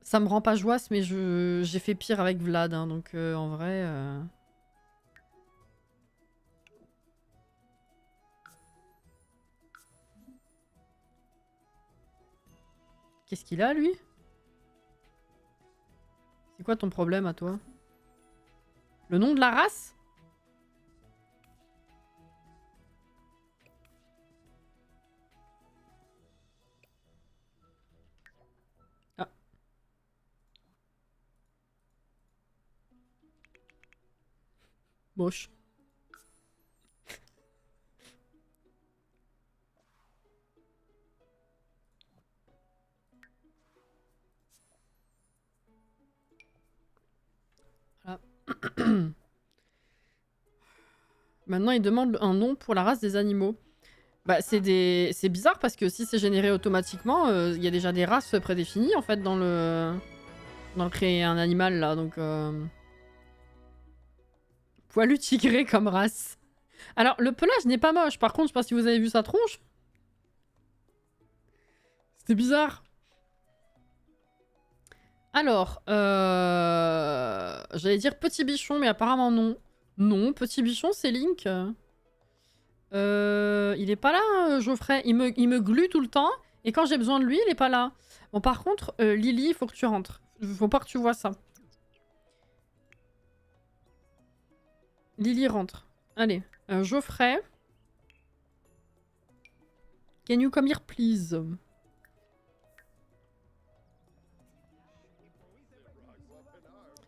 Ça me rend pas joyeuse, mais j'ai fait pire avec Vlad, hein, donc en vrai... Qu'est-ce qu'il a, lui? C'est quoi ton problème, à toi? Le nom de la race? Moche. Voilà. Maintenant, il demande un nom pour la race des animaux. Bah, c'est bizarre parce que si c'est généré automatiquement, il y a déjà des races prédéfinies en fait dans le créer un animal là, donc poilu tigré comme race. Alors le pelage n'est pas moche, par contre, je sais pas si vous avez vu sa tronche. C'était bizarre. Alors, j'allais dire petit bichon, mais apparemment non. Non, petit bichon, c'est Link. Il est pas là, Geoffrey. Il me glue tout le temps. Et quand j'ai besoin de lui, il est pas là. Bon, par contre, Lily, il faut que tu rentres. Faut pas que tu vois ça. Lily rentre. Allez, Geoffrey. Can you come here, please?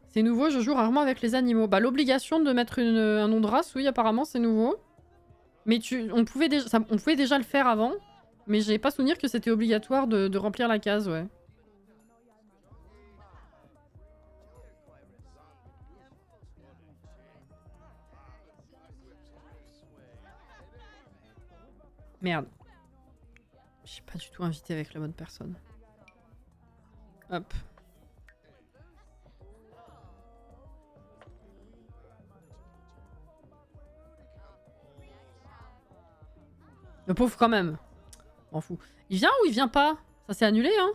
C'est nouveau, je joue rarement avec les animaux. Bah, l'obligation de mettre un nom de race, oui, apparemment, c'est nouveau. Mais on pouvait déjà le faire avant. Mais j'ai pas souvenir que c'était obligatoire de remplir la case, ouais. Merde. J'ai pas du tout invité avec la bonne personne. Hop. Le pauvre quand même. M'en fous. Il vient ou il vient pas? Ça s'est annulé, hein?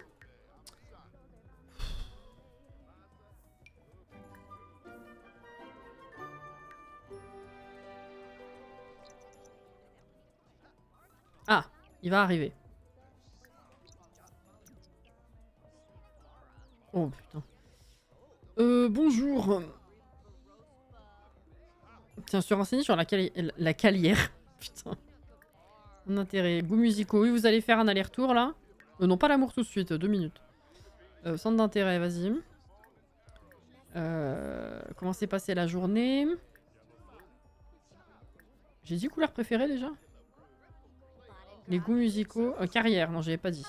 Ah, il va arriver. Oh putain. Bonjour. Tiens, se renseigner sur la calière. Putain. Mon intérêt. Goûts musicaux. Oui, vous allez faire un aller-retour là. Non, pas l'amour tout de suite. 2 minutes. Centre d'intérêt, vas-y. Comment s'est passée la journée? J'ai dit couleur préférée déjà? Les goûts musicaux. Carrière, non, j'avais pas dit.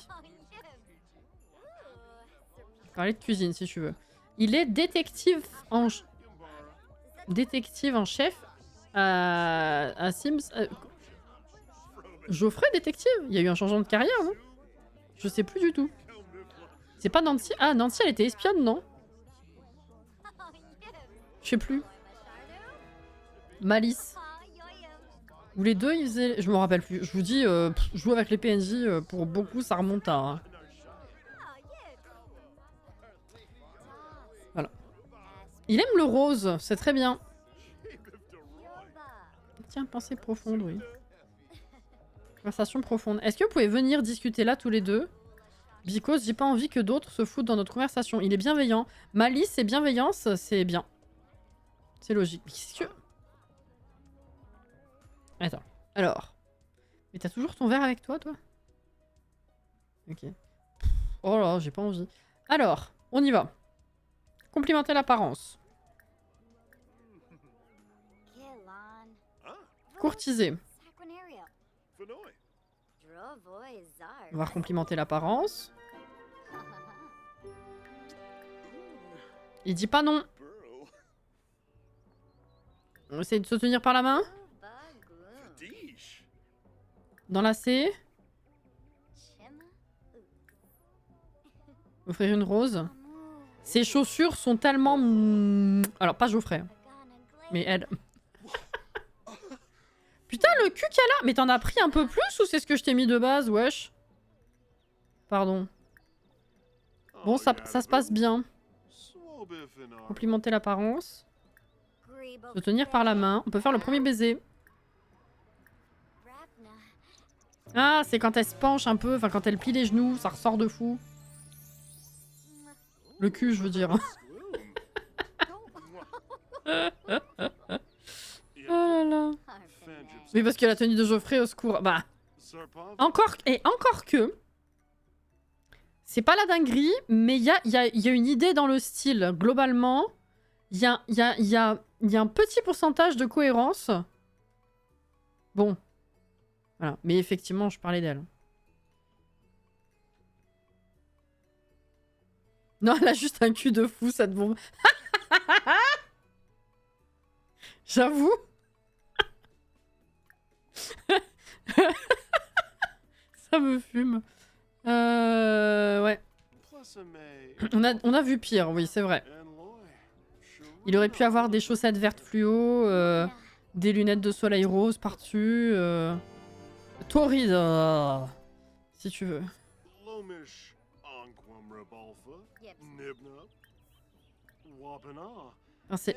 Parler de cuisine si tu veux. Il est détective en chef à Sims. Geoffrey détective? Il y a eu un changement de carrière, non? Je sais plus du tout. C'est pas Nancy? Ah, Nancy, elle était espionne, non? Je sais plus. Malice. Ou les deux, ils faisaient... Je me rappelle plus. Je vous dis, jouer avec les PNJ, pour beaucoup, ça remonte à... Hein. Voilà. Il aime le rose, c'est très bien. Tiens, pensée profonde, oui. Conversation profonde. Est-ce que vous pouvez venir discuter là, tous les deux? Because j'ai pas envie que d'autres se foutent dans notre conversation. Il est bienveillant. Malice et bienveillance, c'est bien. C'est logique. Qu'est-ce que... Attends. Alors. Mais t'as toujours ton verre avec toi, toi? Ok. Oh là, j'ai pas envie. Alors, on y va. Complimenter l'apparence. Courtiser. On va complimenter l'apparence. Il dit pas non. On essaie de se tenir par la main. Dans la C. Offrir une rose. Ses chaussures sont tellement... Alors, pas Geoffrey. Mais elle... Putain, le cul qu'elle a! Mais t'en as pris un peu plus ou c'est ce que je t'ai mis de base, wesh? Pardon. Bon, ça se passe bien. Complimenter l'apparence. Se tenir par la main. On peut faire le premier baiser. Ah, c'est quand elle se penche un peu, enfin quand elle plie les genoux, ça ressort de fou. Le cul, je veux dire. Oh là là. Oui, parce que la tenue de Geoffrey, au secours. Bah. Encore que. C'est pas la dinguerie, mais il y a une idée dans le style. Globalement, il y a il y a un petit pourcentage de cohérence. Bon. Voilà. Mais effectivement, je parlais d'elle. Non, elle a juste un cul de fou, cette bombe. J'avoue. Ça me fume. Ouais. On a vu pire, oui, c'est vrai. Il aurait pu avoir des chaussettes vertes fluo, des lunettes de soleil rose par-dessus. Torride, si tu veux.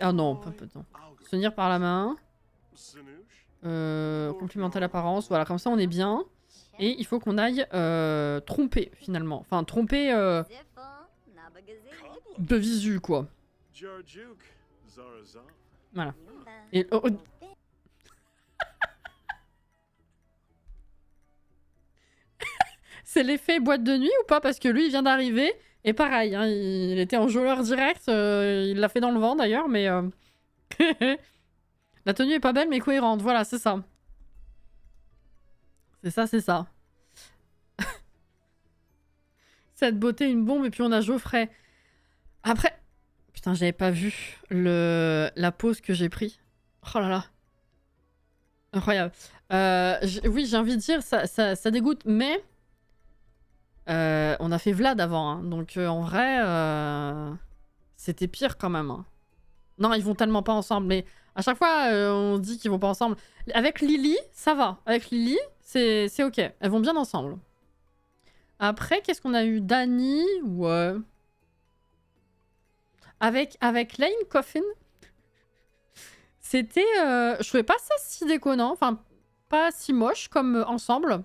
Ah non, pas non. Souvenir par la main. Complimenter l'apparence. Voilà, comme ça on est bien. Et il faut qu'on aille tromper finalement. Enfin, tromper de visu, quoi. Voilà. Et... oh, c'est l'effet boîte de nuit ou pas? Parce que lui, il vient d'arriver. Et pareil, hein, il était en joueur direct. Il l'a fait dans le vent d'ailleurs, mais... La tenue est pas belle, mais cohérente. Voilà, c'est ça. C'est ça, c'est ça. Cette beauté, une bombe, et puis on a Geoffrey. Après... Putain, j'avais pas vu la pause que j'ai pris. Oh là là. Incroyable. Oui, j'ai envie de dire, ça dégoûte, mais... on a fait Vlad avant, hein, donc en vrai, c'était pire quand même. Hein. Non, ils vont tellement pas ensemble, mais à chaque fois, on dit qu'ils vont pas ensemble. Avec Lily, ça va. Avec Lily, c'est ok. Elles vont bien ensemble. Après, qu'est-ce qu'on a eu? Dani, ouais. Avec Lane Coffin, c'était... je trouvais pas ça si déconnant, enfin, pas si moche comme ensemble.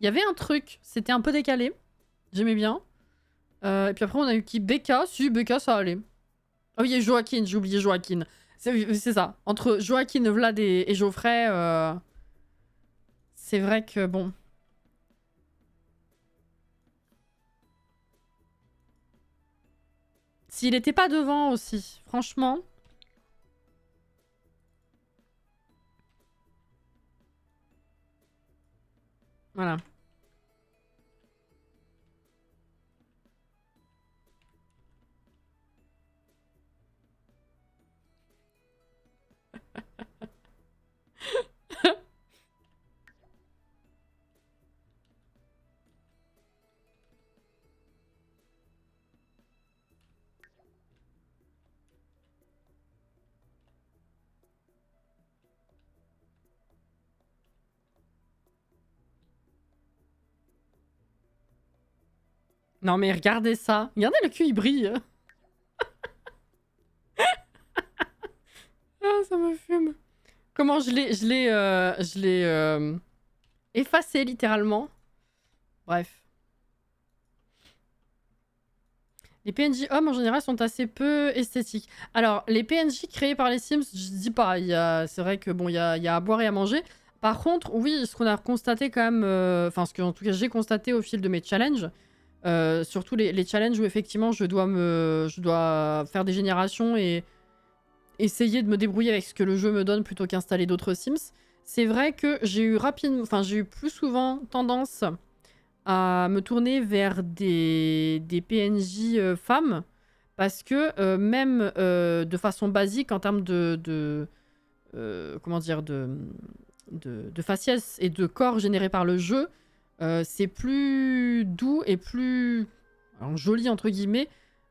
Il y avait un truc, c'était un peu décalé. J'aimais bien. Et puis après, on a eu qui? Becca. Si, Becca, ça allait. Ah oui, et Joaquin, j'ai oublié Joaquin. C'est ça. Entre Joaquin, Vlad et Geoffrey, c'est vrai que bon. S'il était pas devant aussi, franchement. Voilà. Non mais regardez ça. Regardez le cul, il brille. Ah, ça me fume. Comment je l'ai effacé littéralement. Bref. Les PNJ hommes en général sont assez peu esthétiques. Alors, les PNJ créés par les Sims, je dis pas, c'est vrai que bon, il y a à boire et à manger. Par contre, oui, ce qu'on a constaté quand même, enfin, ce que en tout cas j'ai constaté au fil de mes challenges, surtout les challenges où effectivement je dois faire des générations et essayer de me débrouiller avec ce que le jeu me donne plutôt qu'installer d'autres Sims. C'est vrai que j'ai eu plus souvent tendance à me tourner vers des PNJ femmes parce que même de façon basique en termes comment dire de faciès et de corps générés par le jeu, c'est plus doux et plus alors, joli entre guillemets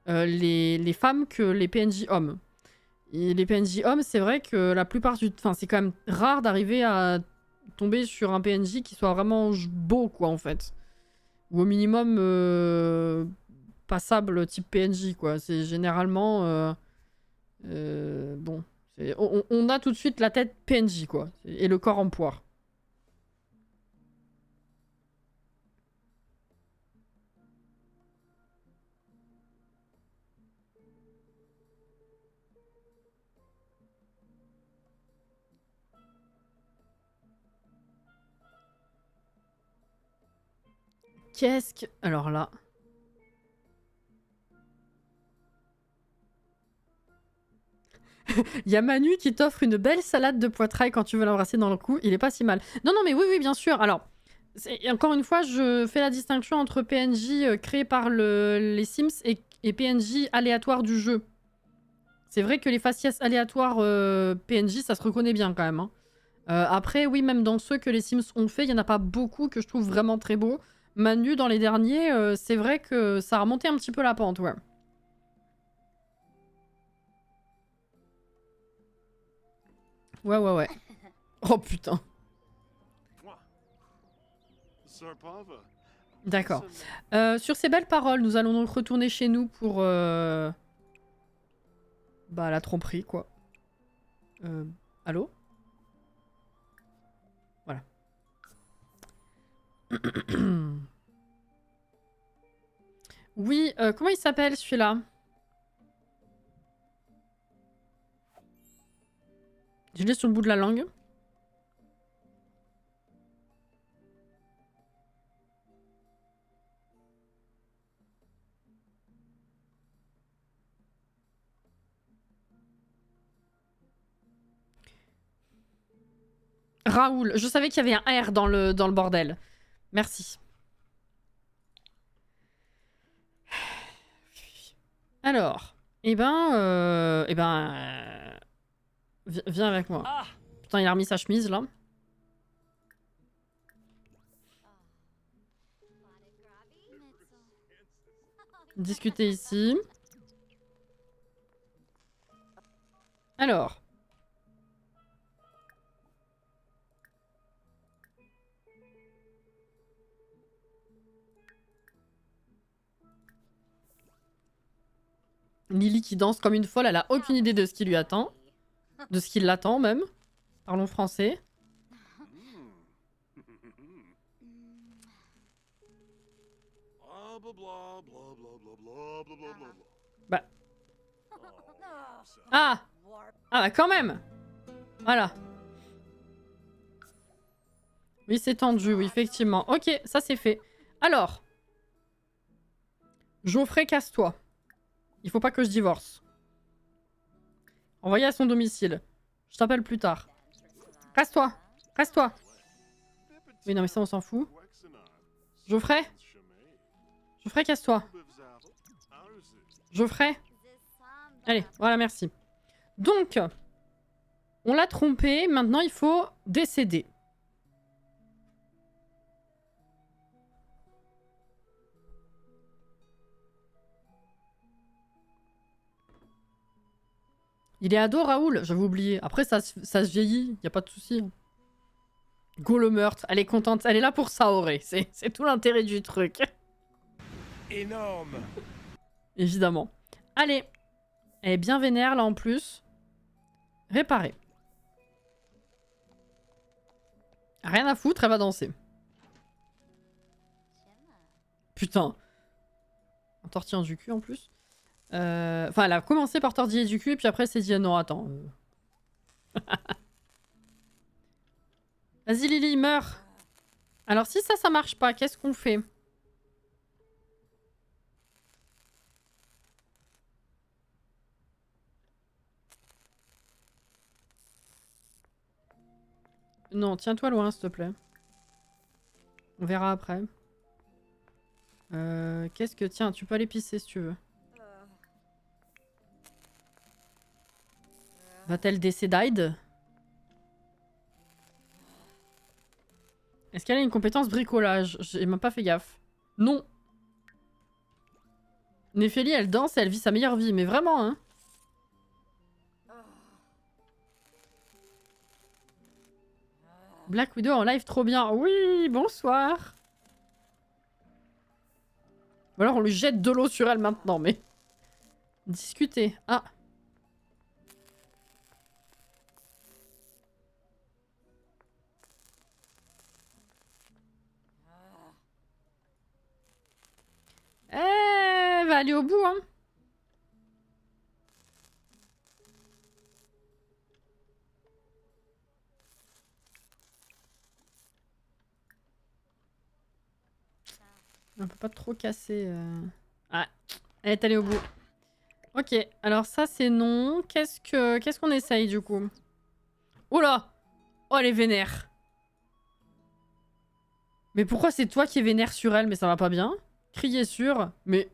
les femmes que les PNJ hommes. Et les PNJ hommes, c'est vrai que la plupart du enfin c'est quand même rare d'arriver à tomber sur un PNJ qui soit vraiment beau quoi en fait. Ou au minimum passable type PNJ quoi. C'est généralement bon, on a tout de suite la tête PNJ quoi et le corps en poire. Qu'est-ce que alors là Il y a Manu qui t'offre une belle salade de poitrail quand tu veux l'embrasser dans le cou. Il est pas si mal. Non, non, mais oui, oui, bien sûr. Alors, encore une fois, je fais la distinction entre PNJ créés par les Sims et PNJ aléatoires du jeu. C'est vrai que les faciès aléatoires PNJ, ça se reconnaît bien quand même. Hein. Après, oui, même dans ceux que les Sims ont fait, il n'y en a pas beaucoup que je trouve vraiment très beaux. Manu, dans les derniers, c'est vrai que ça a remonté un petit peu la pente, ouais. Ouais, ouais, ouais. Oh putain. D'accord. Sur ces belles paroles, nous allons donc retourner chez nous pour... Bah, la tromperie, quoi. Allô? Voilà. Oui, comment il s'appelle celui-là? Je l'ai sur le bout de la langue. Raoul. Je savais qu'il y avait un R dans le bordel. Merci. Alors, viens avec moi. Putain, il a remis sa chemise, là. Discuter ici. Alors. Lily qui danse comme une folle, elle a aucune idée de ce qui lui attend. De ce qui l'attend, même. Parlons français. Bah. Ah! Ah bah quand même! Voilà. Oui, c'est tendu, oui, effectivement. Ok, ça c'est fait. Alors. Geoffrey, casse-toi. Il faut pas que je divorce. Envoyé à son domicile. Je t'appelle plus tard. Casse-toi! Casse-toi! Oui, non, mais ça, on s'en fout. Geoffrey? Geoffrey, casse-toi. Geoffrey? Allez, voilà, merci. Donc, on l'a trompé. Maintenant, il faut décéder. Il est ado, Raoul? J'avais oublié. Après, ça se vieillit. Y a pas de souci. Go le meurtre. Elle est contente. Elle est là pour ça, Auré. C'est tout l'intérêt du truc.
Énorme.
Évidemment. Allez. Elle est bien vénère, là, en plus. Réparer. Rien à foutre, elle va danser. Putain. En tortillant du cul, en plus. Enfin, elle a commencé par tortiller du cul, et puis après, elle s'est dit, non, attends. Vas-y, Lily, meurs. Alors, si ça marche pas, qu'est-ce qu'on fait? Non, tiens-toi loin, s'il te plaît. On verra après. Qu'est-ce que... Tiens, tu peux aller pisser si tu veux. Va-t-elle décéder? Est-ce qu'elle a une compétence bricolage? J'ai même pas fait gaffe. Non. Néphélie, elle danse et elle vit sa meilleure vie. Mais vraiment, hein. Black Widow en live, trop bien. Oui, bonsoir. Ou alors on lui jette de l'eau sur elle maintenant, mais... Discuter. Ah. Elle va aller au bout, hein. On peut pas trop casser... Ah, elle est allée au bout. Ok, alors ça c'est non. Qu'est-ce qu'on essaye du coup? Oula! Oh, elle est vénère. Mais pourquoi c'est toi qui es vénère sur elle? Mais ça va pas bien. Crier sur. Mais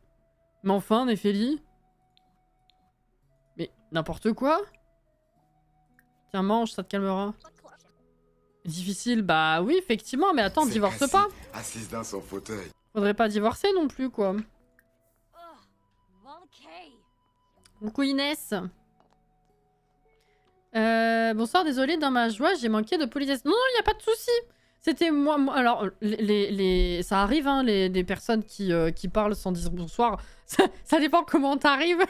enfin, Néphélie. Mais n'importe quoi. Tiens, mange, ça te calmera. Difficile, bah oui, effectivement, mais attends, divorce pas.
Assise dans son fauteuil.
Faudrait pas divorcer non plus, quoi. Coucou Inès. Bonsoir, désolé, dans ma joie, j'ai manqué de politesse. Non, il n'y a pas de souci. C'était moi. Alors, ça arrive, hein, les personnes qui parlent sans dire bonsoir. Ça dépend comment t'arrives.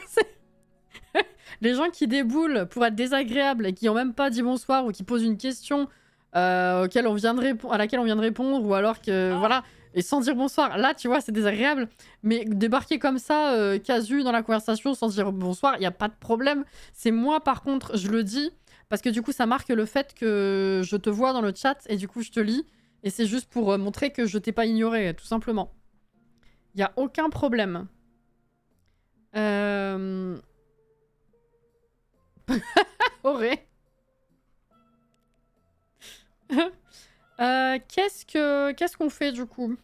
Les gens qui déboulent pour être désagréables et qui ont même pas dit bonsoir ou qui posent une question à laquelle on vient de répondre ou alors que voilà et sans dire bonsoir. Là, tu vois, c'est désagréable. Mais débarquer comme ça, casu dans la conversation sans dire bonsoir, il y a pas de problème. C'est moi, par contre, je le dis parce que du coup, ça marque le fait que je te vois dans le chat et du coup, je te lis. Et c'est juste pour montrer que je t'ai pas ignoré, tout simplement. Il y a aucun problème. Auré. Qu'est-ce qu'on fait du coup?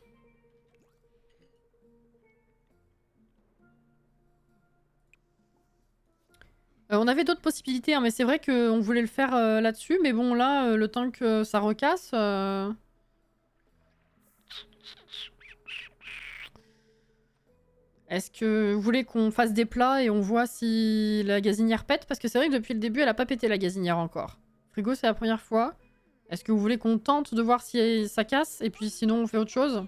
On avait d'autres possibilités, hein, mais c'est vrai qu'on voulait le faire là-dessus. Mais bon, là, le temps que ça recasse... Est-ce que vous voulez qu'on fasse des plats et on voit si la gazinière pète? Parce que c'est vrai que depuis le début, elle a pas pété la gazinière encore. Frigo, c'est la première fois. Est-ce que vous voulez qu'on tente de voir si ça casse? Et puis sinon, on fait autre chose?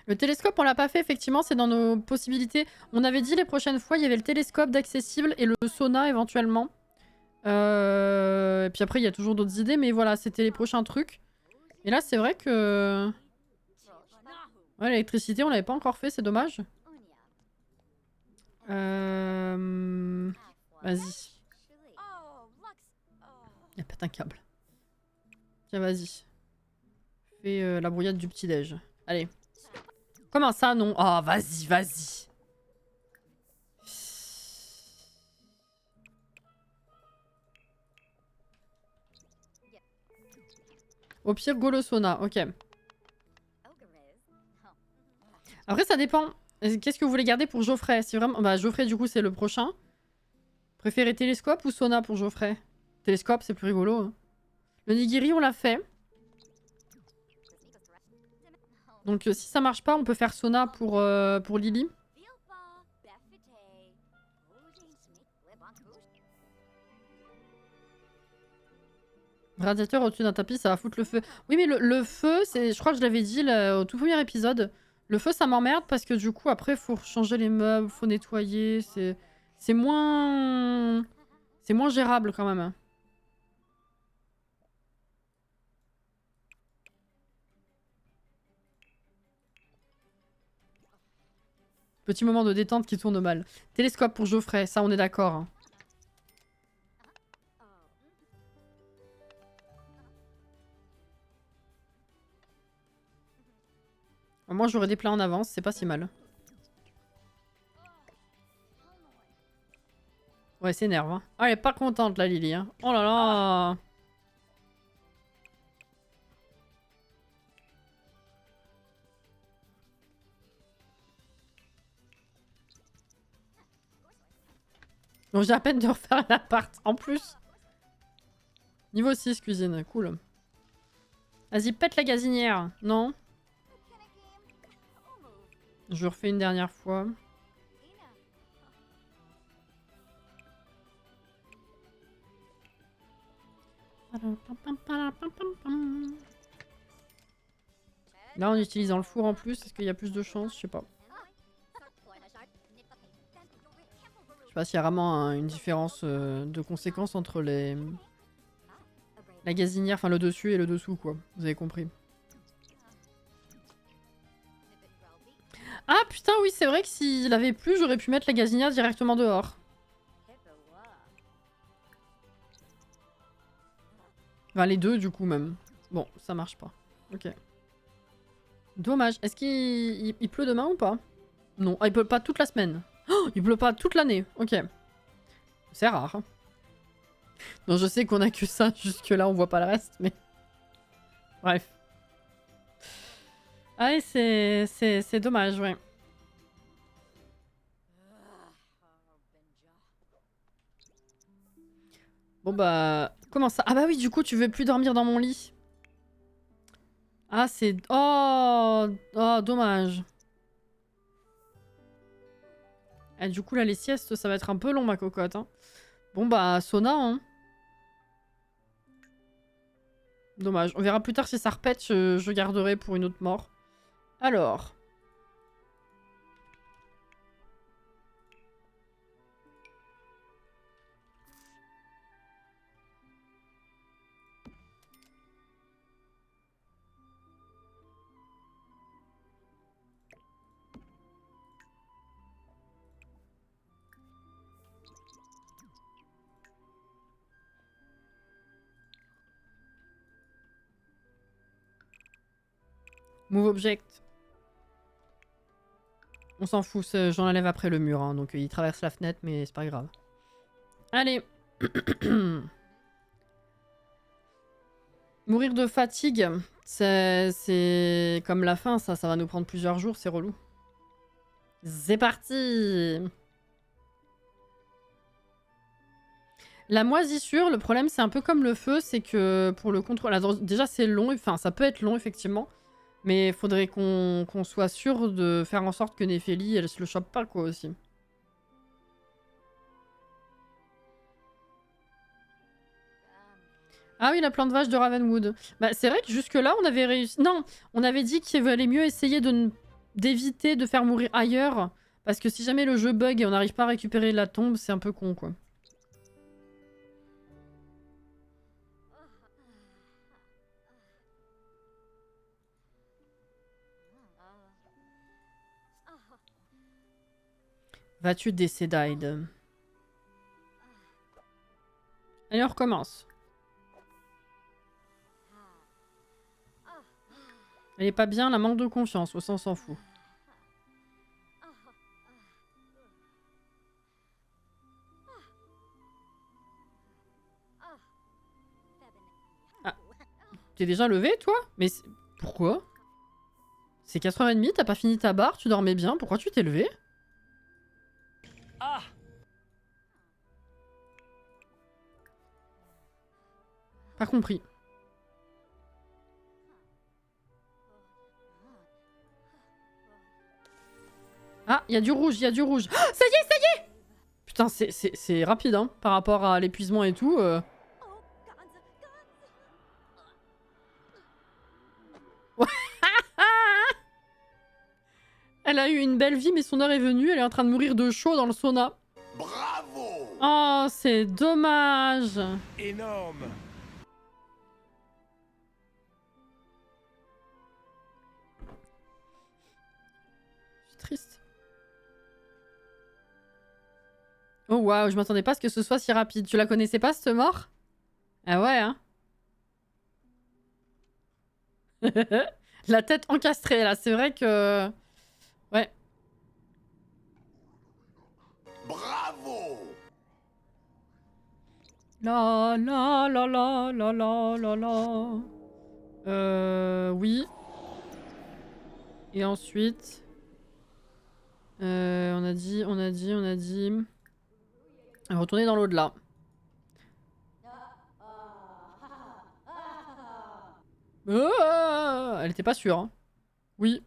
Le télescope, on l'a pas fait, effectivement, c'est dans nos possibilités. On avait dit les prochaines fois, il y avait le télescope d'accessible et le sauna éventuellement. Et puis après, il y a toujours d'autres idées, mais voilà, c'était les prochains trucs. Et là, c'est vrai que... Ouais, l'électricité, on l'avait pas encore fait, c'est dommage. Vas-y. Il y a peut-être un câble. Tiens, vas-y. Fais la brouillade du petit-déj. Allez. Comment ça, non? Oh, vas-y, vas-y. Au pire, go le sauna. Ok. Après, ça dépend. Qu'est-ce que vous voulez garder pour Geoffrey? Si vraiment... Bah, Geoffrey, du coup, c'est le prochain. Préférez télescope ou sauna pour Geoffrey? Télescope, c'est plus rigolo. Hein. Le nigiri, on l'a fait. Donc, si ça marche pas, on peut faire sauna pour Lily. Radiateur au-dessus d'un tapis, ça va foutre le feu. Oui, mais le feu, je crois que je l'avais dit là, au tout premier épisode. Le feu, ça m'emmerde parce que du coup, après, faut changer les meubles, faut nettoyer. C'est moins... C'est moins gérable quand même. Petit moment de détente qui tourne mal. Télescope pour Geoffrey, ça on est d'accord. Hein. Moi j'aurais des plats en avance, c'est pas si mal. Ouais, c'est énerve. Hein. Ah, elle est pas contente la Lily. Hein. Oh là là. Donc j'ai à peine de refaire l'appart en plus. Niveau 6 cuisine, cool. Vas-y, pète la gazinière. Non? Je refais une dernière fois. Là, en utilisant le four en plus, est-ce qu'il y a plus de chance? Je sais pas. Je sais pas s'il y a vraiment une différence de conséquence entre la gazinière, enfin le dessus et le dessous, quoi. Vous avez compris. Ah putain, oui, c'est vrai que s'il avait plu, j'aurais pu mettre la gazinière directement dehors. Enfin, les deux, du coup, même. Bon, ça marche pas. Ok. Dommage. Est-ce qu'il pleut demain ou pas? Non. Ah, il pleut pas toute la semaine. Oh, il pleut pas toute l'année. Ok. C'est rare. Hein. Non, je sais qu'on a que ça. Jusque là, on voit pas le reste, mais... Bref. Ah, et c'est dommage, ouais. Bon bah... Comment ça? Ah bah oui, du coup, tu veux plus dormir dans mon lit. Ah, c'est... Oh, oh, dommage. Ah, du coup, là, les siestes, ça va être un peu long, ma cocotte. Hein. Bon bah, sauna, hein. Dommage. On verra plus tard si ça repète, je garderai pour une autre mort. Alors... Move object. On s'en fout, j'en enlève après le mur, hein, donc il traverse la fenêtre, mais c'est pas grave. Allez. Mourir de fatigue, c'est comme la fin, ça va nous prendre plusieurs jours, c'est relou. C'est parti. La moisissure, le problème c'est un peu comme le feu, c'est que pour le contrôle... Alors, déjà c'est long, enfin ça peut être long effectivement, mais il faudrait qu'on soit sûr de faire en sorte que Néphélie, elle se le chope pas quoi aussi. Ah oui, la plante vache de Ravenwood. Bah, c'est vrai que jusque-là, on avait réussi... Non, on avait dit qu'il valait mieux essayer d'éviter de faire mourir ailleurs. Parce que si jamais le jeu bug et on n'arrive pas à récupérer la tombe, c'est un peu con, quoi. Vas-tu décédide? Allez, on recommence. Elle est pas bien, la manque de confiance, au sens s'en fout. Ah. T'es déjà levé, toi? Mais pourquoi? C'est 4h30, t'as pas fini ta barre, tu dormais bien, pourquoi tu t'es levé?
Ah!
Pas compris. Ah, il y a du rouge, il y a du rouge. Oh, ça y est, ça y est! Putain, c'est rapide, hein, par rapport à l'épuisement et tout. Elle a eu une belle vie, mais son heure est venue. Elle est en train de mourir de chaud dans le sauna.
Bravo!
Oh, c'est dommage.
Énorme!
Je suis triste. Oh waouh, je m'attendais pas à ce que ce soit si rapide. Tu la connaissais pas, cette mort? Ah ouais, hein. La tête encastrée, là. C'est vrai que... Ouais.
Bravo!
La la la la la la la la. Oui. Et ensuite... on a dit... Retourner dans l'au-delà. Elle était pas sûre. Hein. Oui.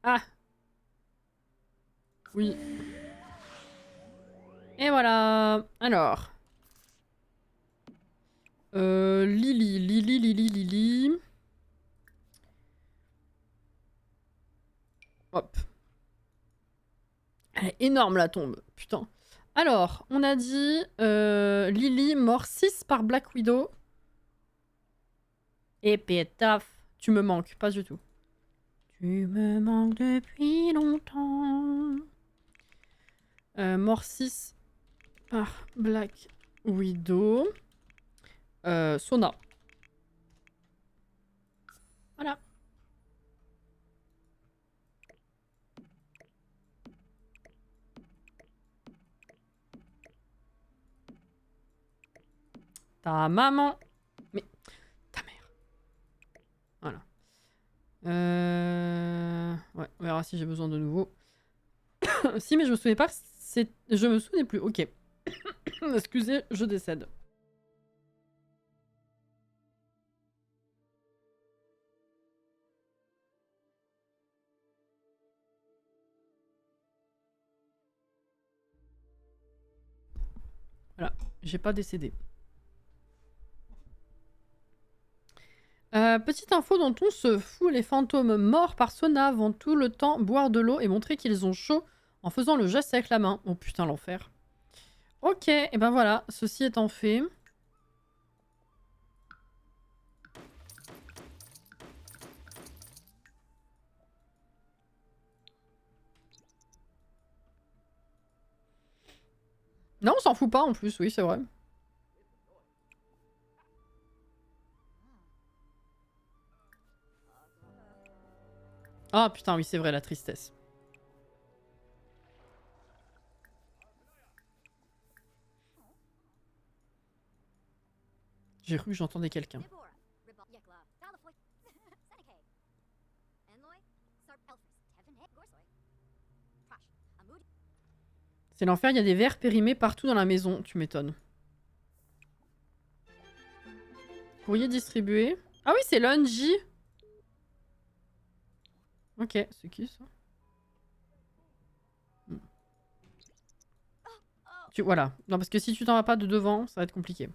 Ah. Oui. Et voilà. Alors. Lily. Hop. Elle est énorme la tombe. Putain. Alors, on a dit Lily, mort 6 par Black Widow. Et pétaf. Tu me manques, pas du tout. Tu me manques depuis longtemps. Mort 6 par Black Widow. Sona. Voilà. Ta maman. Mais... Ta mère. Voilà. Ouais, on verra si j'ai besoin de nouveau. Si, mais je me souvenais pas que c'est... Je me souvenais plus, ok. Excusez, je décède. Voilà, j'ai pas décédé. Petite info dont on se fout, les fantômes morts par Sona vont tout le temps boire de l'eau et montrer qu'ils ont chaud en faisant le geste avec la main. Oh putain, l'enfer. Ok, et ben voilà, ceci étant fait. Non, on s'en fout pas en plus, oui, c'est vrai. Ah putain, oui, c'est vrai, la tristesse. J'ai cru que j'entendais quelqu'un. C'est l'enfer, il y a des vers périmés partout dans la maison, tu m'étonnes. Courrier distribué. Ah oui, c'est Lungy. Ok, c'est qui ça? Voilà. Non, parce que si tu t'en vas pas de devant, ça va être compliqué.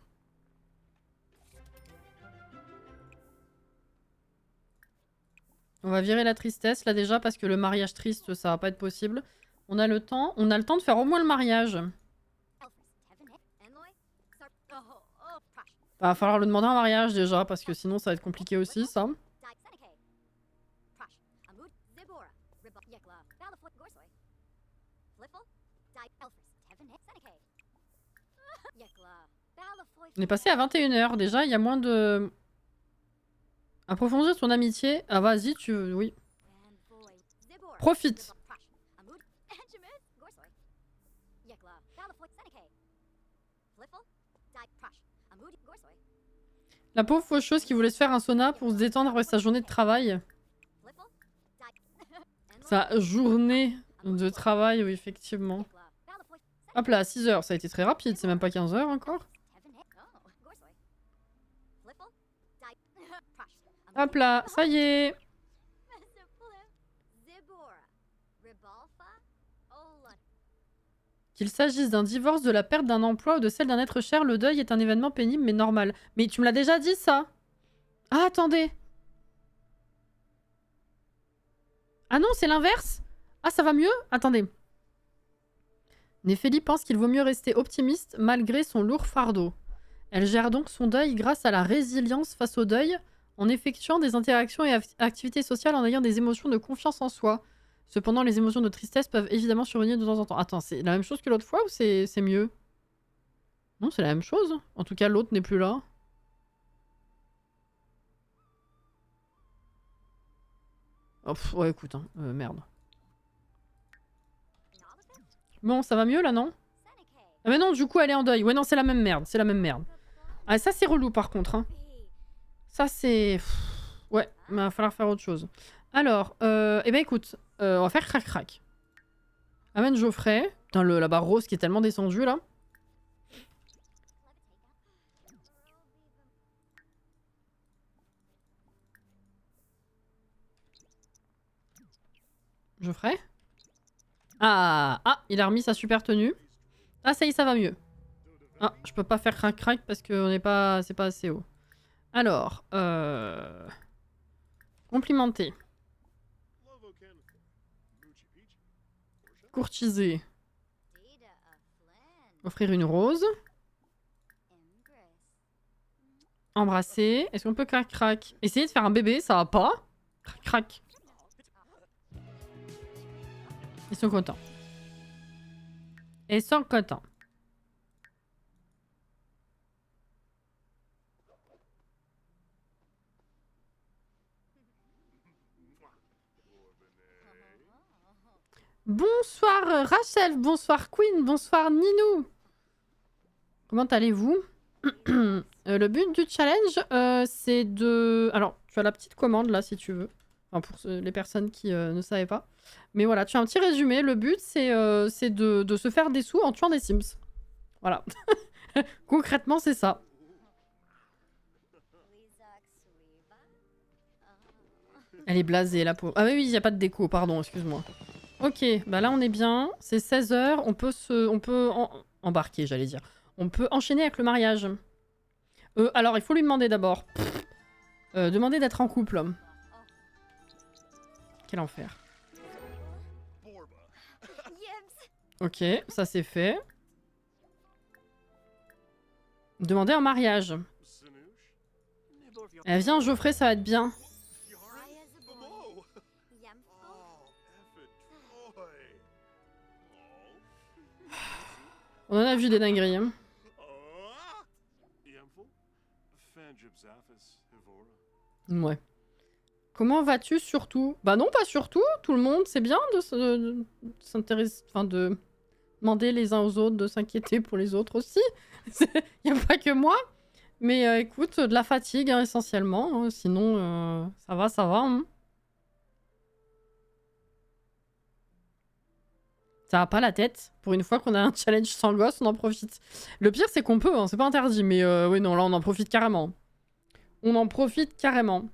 On va virer la tristesse là déjà parce que le mariage triste, ça va pas être possible. On a le temps de faire au moins le mariage. Va falloir le demander en mariage déjà parce que sinon ça va être compliqué aussi ça. On est passé à 21 h déjà, il y a moins de... Approfondir ton amitié. Ah vas-y, oui. Profite. La pauvre faucheuse qui voulait se faire un sauna pour se détendre après sa journée de travail. Sa journée de travail, oui, effectivement. Hop là, 6 h, ça a été très rapide, c'est même pas 15 h encore. Hop là, ça y est. Qu'il s'agisse d'un divorce, de la perte d'un emploi ou de celle d'un être cher, le deuil est un événement pénible mais normal. Mais tu me l'as déjà dit ça? Ah, attendez. Ah non, c'est l'inverse? Ah, ça va mieux? Attendez. Néphélie pense qu'il vaut mieux rester optimiste malgré son lourd fardeau. Elle gère donc son deuil grâce à la résilience face au deuil, en effectuant des interactions et activités sociales en ayant des émotions de confiance en soi. Cependant, les émotions de tristesse peuvent évidemment survenir de temps en temps. Attends, c'est la même chose que l'autre fois ou c'est mieux? Non, c'est la même chose. En tout cas, l'autre n'est plus là. Oh, ouais, écoute, hein. Merde. Bon, ça va mieux là, non? Ah mais non, du coup, elle est en deuil. Ouais, non, c'est la même merde. C'est la même merde. Ah, ça, c'est relou, par contre. Hein. Ça, c'est... Ouais, il va falloir faire autre chose. Alors, eh ben écoute, on va faire crac-crac. Amène Geoffrey. Putain, la barre rose qui est tellement descendue, là. Geoffrey. Ah, il a remis sa super tenue. Ah, ça y est, ça va mieux. Ah, je peux pas faire crac-crac parce que c'est pas assez haut. Alors, complimenter. Courtiser. Offrir une rose. Embrasser. Est-ce qu'on peut crac-crac? Essayer de faire un bébé, ça va pas. Crac-crac. Ils sont contents. Ils sont contents. Bonsoir Rachel, bonsoir Queen, bonsoir Ninou. Comment allez-vous? Le but du challenge, c'est de... Alors, tu as la petite commande là, si tu veux. Enfin, pour les personnes qui ne savaient pas. Mais voilà, tu as un petit résumé. Le but, c'est de se faire des sous en tuant des Sims. Voilà. Concrètement, c'est ça. Elle est blasée, la pauvre. Ah oui, il n'y a pas de déco, pardon, excuse-moi. Ok, bah là, on est bien. C'est 16 h. On peut embarquer, j'allais dire. On peut enchaîner avec le mariage. Alors, il faut lui demander d'abord. Demander d'être en couple. Quel enfer. Ok, ça c'est fait. Demander un mariage. Eh, viens, Geoffrey, ça va être bien. On en a vu des dingueries. Hein. Ouais. Comment vas-tu surtout? Bah non, pas surtout. Tout le monde, c'est bien de s'intéresser... Enfin, de demander les uns aux autres, de s'inquiéter pour les autres aussi. Y a pas que moi. Mais écoute, de la fatigue, hein, essentiellement. Hein. Sinon, ça va, ça va. Hein. Ça va pas la tête. Pour une fois qu'on a un challenge sans gosse, on en profite. Le pire, c'est qu'on peut, hein, c'est pas interdit. Mais oui, non, là, on en profite carrément. On en profite carrément.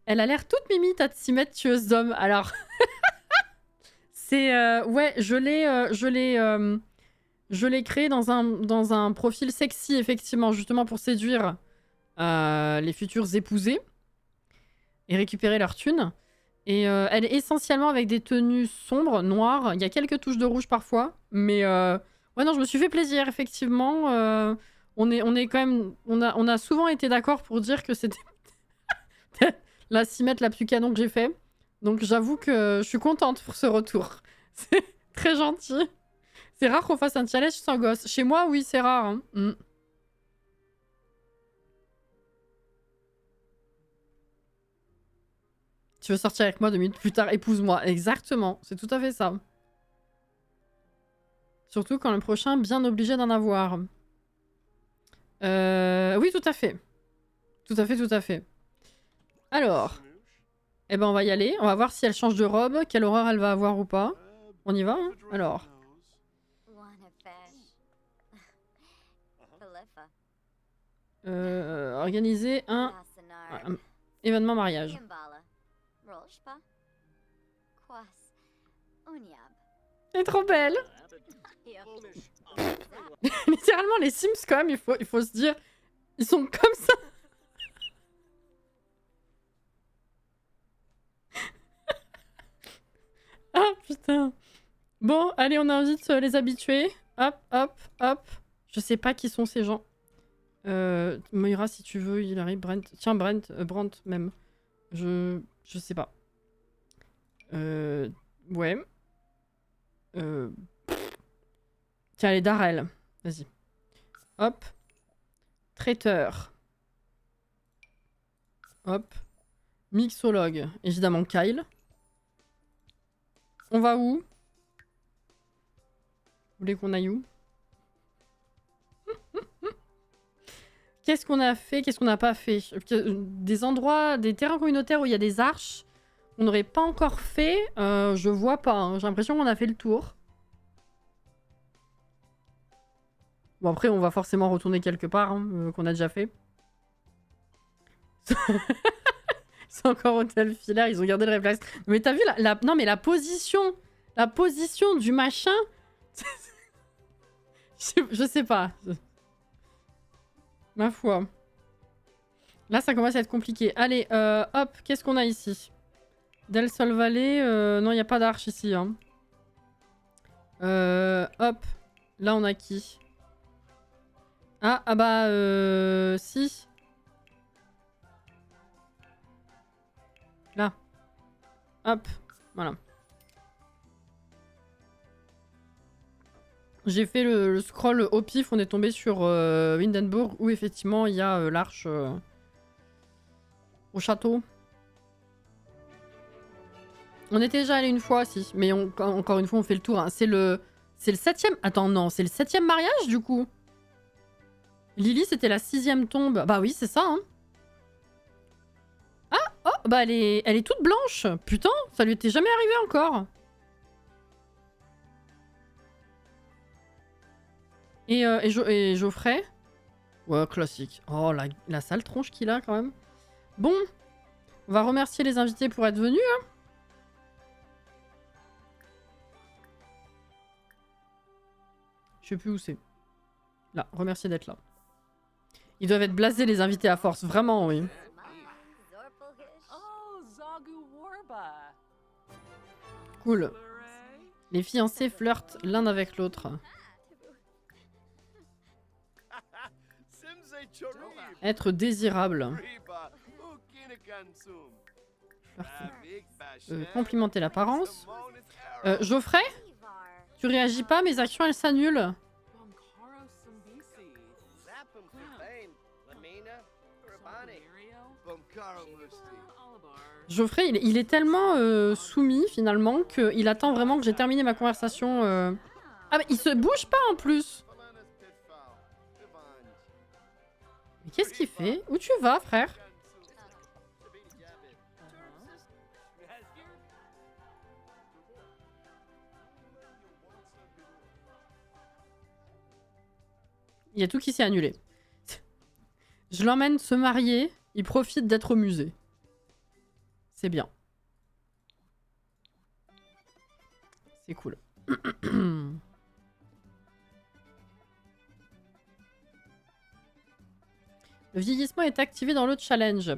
Elle a l'air toute mimite à s'y mettre tueuse d'hommes. Alors, c'est... ouais, je l'ai créé dans un profil sexy, effectivement, justement pour séduire les futurs épousés et récupérer leur thune. Et elle est essentiellement avec des tenues sombres, noires. Il y a quelques touches de rouge parfois. Mais ouais, non, je me suis fait plaisir, effectivement. On est quand même... On a souvent été d'accord pour dire que c'était la cimette la plus canon que j'ai fait. Donc j'avoue que je suis contente pour ce retour. C'est très gentil. C'est rare qu'on fasse un challenge sans gosse. Chez moi, oui, c'est rare. Hein. Mm. Tu veux sortir avec moi 2 minutes plus tard, épouse-moi. Exactement, c'est tout à fait ça. Surtout quand le prochain, bien obligé d'en avoir. Oui, tout à fait. Tout à fait, tout à fait. Alors, eh ben on va y aller. On va voir si elle change de robe, quelle horreur elle va avoir ou pas. On y va, hein. Alors. Organiser un événement mariage. Elle est trop belle. Littéralement, les Sims, quand même, il faut se dire, ils sont comme ça. Ah, putain. Bon, allez, on invite les habitués. Hop, hop, hop. Je sais pas qui sont ces gens. Moira, si tu veux, il arrive. Brent. Tiens, Brent même. Je sais pas. Ouais. Tiens, allez, Darrell. Vas-y. Hop. Traiteur. Hop. Mixologue. Évidemment, Kyle. On va où? Vous voulez qu'on aille où? Qu'est-ce qu'on a fait? Qu'est-ce qu'on n'a pas fait? Des endroits, des terrains communautaires où il y a des arches, on n'aurait pas encore fait. Je vois pas. Hein. J'ai l'impression qu'on a fait le tour. Bon, après, on va forcément retourner quelque part, hein, qu'on a déjà fait. C'est encore hôtel filaire, ils ont gardé le réflexe. Mais t'as vu non, mais la position du machin. je sais pas. Ma foi. Là, ça commence à être compliqué. Allez, hop, qu'est-ce qu'on a ici? Del Sol Valley, non, il n'y a pas d'arche ici. Hein. Hop, là, on a qui? Ah bah, si. Là. Hop, voilà. J'ai fait le scroll au pif, on est tombé sur Windenburg, où effectivement il y a l'arche au château. On était déjà allé une fois, si, mais encore une fois on fait le tour. Hein. C'est le 7ème... Attends, non, c'est le 7ème mariage du coup? Lily, c'était la 6e tombe. Bah oui, c'est ça, hein. Ah, oh, bah elle est toute blanche. Putain, ça lui était jamais arrivé encore. Et Geoffrey? Ouais, classique. Oh, la sale tronche qu'il a, quand même. Bon, on va remercier les invités pour être venus, hein. Je sais plus où c'est. Là, remercier d'être là. Ils doivent être blasés, les invités, à force. Vraiment, oui. Cool. Les fiancés flirtent l'un avec l'autre. Être désirable. Complimenter l'apparence. Geoffrey? Tu réagis pas, mes actions elles s'annulent. Geoffrey, il est tellement soumis finalement qu'il attend vraiment que j'ai terminé ma conversation. Ah mais il se bouge pas en plus. Mais qu'est-ce qu'il fait? Où tu vas, frère? Il y a tout qui s'est annulé. Je l'emmène se marier, il profite d'être au musée. C'est bien. C'est cool. Le vieillissement est activé dans le challenge.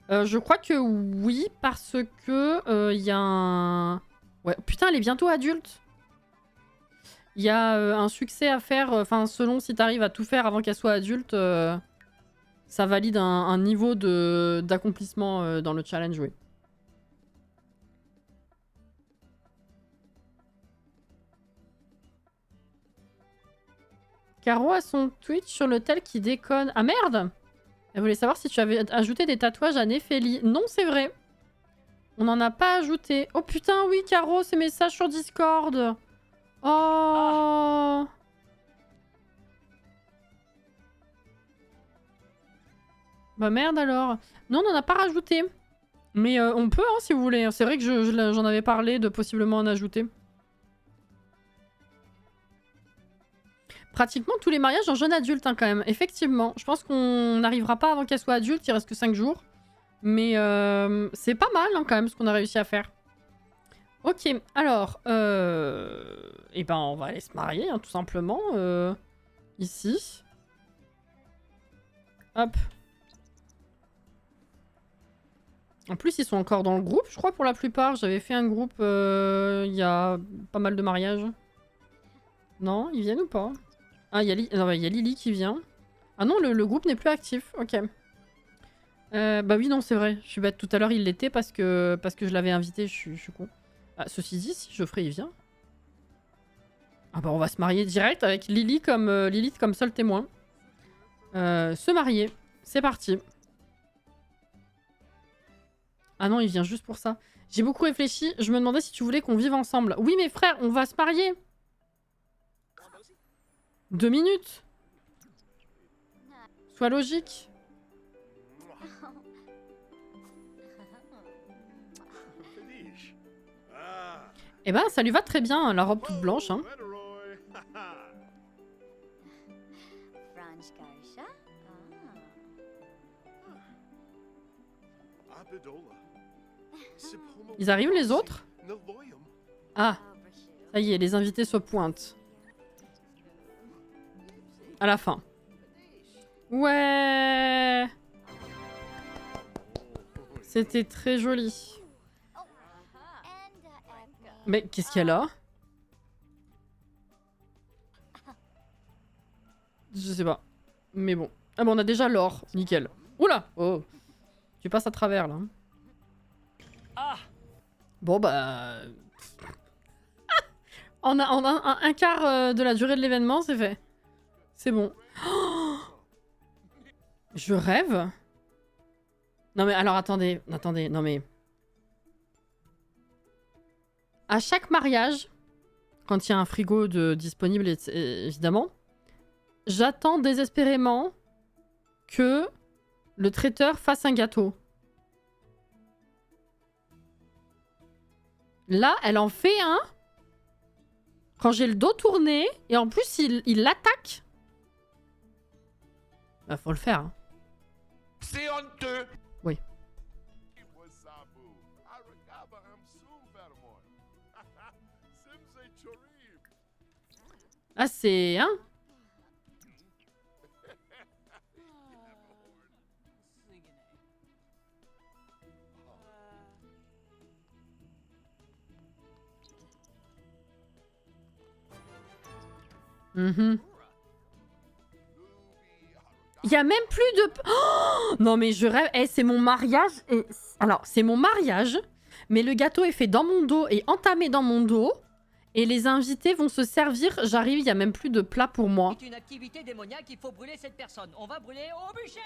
Je crois que oui, parce que il y a un... Ouais, putain, elle est bientôt adulte. Il y a un succès à faire, enfin selon si t'arrives à tout faire avant qu'elle soit adulte, ça valide un niveau d'accomplissement dans le challenge, oui. Caro a son Twitch sur le tel qui déconne. Ah merde! Elle voulait savoir si tu avais ajouté des tatouages à Néphélie. Non, c'est vrai. On n'en a pas ajouté. Oh putain, oui, Caro, ces messages sur Discord. Oh. Bah merde alors. Non, on n'en a pas rajouté. Mais on peut, hein, si vous voulez. C'est vrai que j'en avais parlé de possiblement en ajouter. Pratiquement tous les mariages en jeune adulte, hein, quand même. Effectivement. Je pense qu'on n'arrivera pas avant qu'elle soit adulte. Il reste que 5 jours. Mais c'est pas mal, hein, quand même, ce qu'on a réussi à faire. Ok, alors... Eh ben, on va aller se marier, hein, tout simplement. Ici. Hop. En plus, ils sont encore dans le groupe, je crois, pour la plupart. J'avais fait un groupe il y a pas mal de mariages. Non, ils viennent ou pas? Ah, il y a Lily qui vient. Ah non, le groupe n'est plus actif. Ok. Bah oui, non, c'est vrai. Je suis bête. Tout à l'heure, il l'était parce que je l'avais invité. Je suis con. Ah, ceci dit, si Geoffrey, il vient. Ah bah, on va se marier direct avec Lilith comme seul témoin. Se marier. C'est parti. Ah non, il vient juste pour ça. J'ai beaucoup réfléchi. Je me demandais si tu voulais qu'on vive ensemble. Oui, mais frère, on va se marier. 2 minutes. Sois logique. Eh ben, ça lui va très bien, la robe toute blanche. Hein. Ils arrivent les autres? Ah, ça y est, les invités se pointent. À la fin. Ouais. C'était très joli. Mais qu'est-ce qu'elle a? Je sais pas. Mais bon. Ah bon, on a déjà l'or. Nickel. Oula! Oh. Tu passes à travers, là. Bon, bah... on a un quart de la durée de l'événement, c'est fait. C'est bon. Oh, je rêve. Non mais alors, attendez. Non mais... À chaque mariage, quand il y a un frigo disponible, évidemment, J'attends désespérément que le traiteur fasse un gâteau. Là, elle en fait un. Quand j'ai le dos tourné, et en plus, il l'attaque. Bah, faut le faire. Hein.
C'est honteux.
Oui. Ah, c'est... Hein? Mhm. Il y a même plus de... Oh non mais je rêve. Eh, c'est mon mariage. Et... Alors, c'est mon mariage. Mais le gâteau est fait dans mon dos et entamé dans mon dos. Et les invités vont se servir. J'arrive, il y a même plus de plat pour moi.
C'est une activité démoniaque, il faut brûler cette personne. On va brûler au bûcher.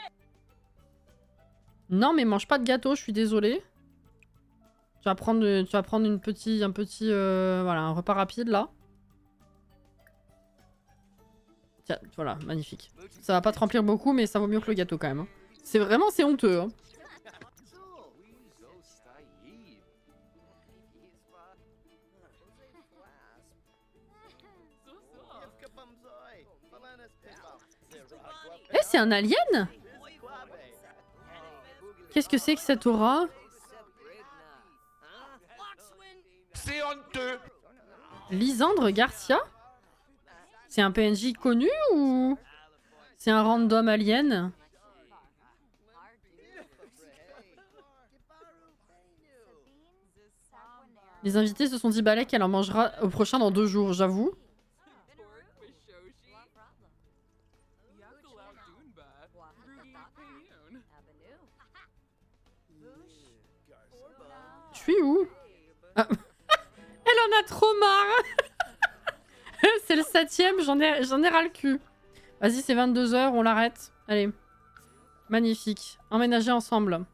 Non mais mange pas de gâteau, je suis désolée. Tu vas prendre un petit voilà, un repas rapide là. Tiens, voilà, magnifique. Ça va pas te remplir beaucoup, mais ça vaut mieux que le gâteau quand même. Hein. C'est vraiment, c'est honteux. Hein. Eh, c'est un alien? Qu'est-ce que c'est que cette aura?
C'est honteux.
Lisandre Garcia? C'est un PNJ connu ou c'est un random alien? Les invités se sont dit balai qu'elle en mangera au prochain dans 2 jours, j'avoue. Je suis où? Ah. Elle en a trop marre. C'est le 7ème, j'en ai ras le cul. Vas-y, c'est 22 h, on l'arrête. Allez. Magnifique. Emménager ensemble.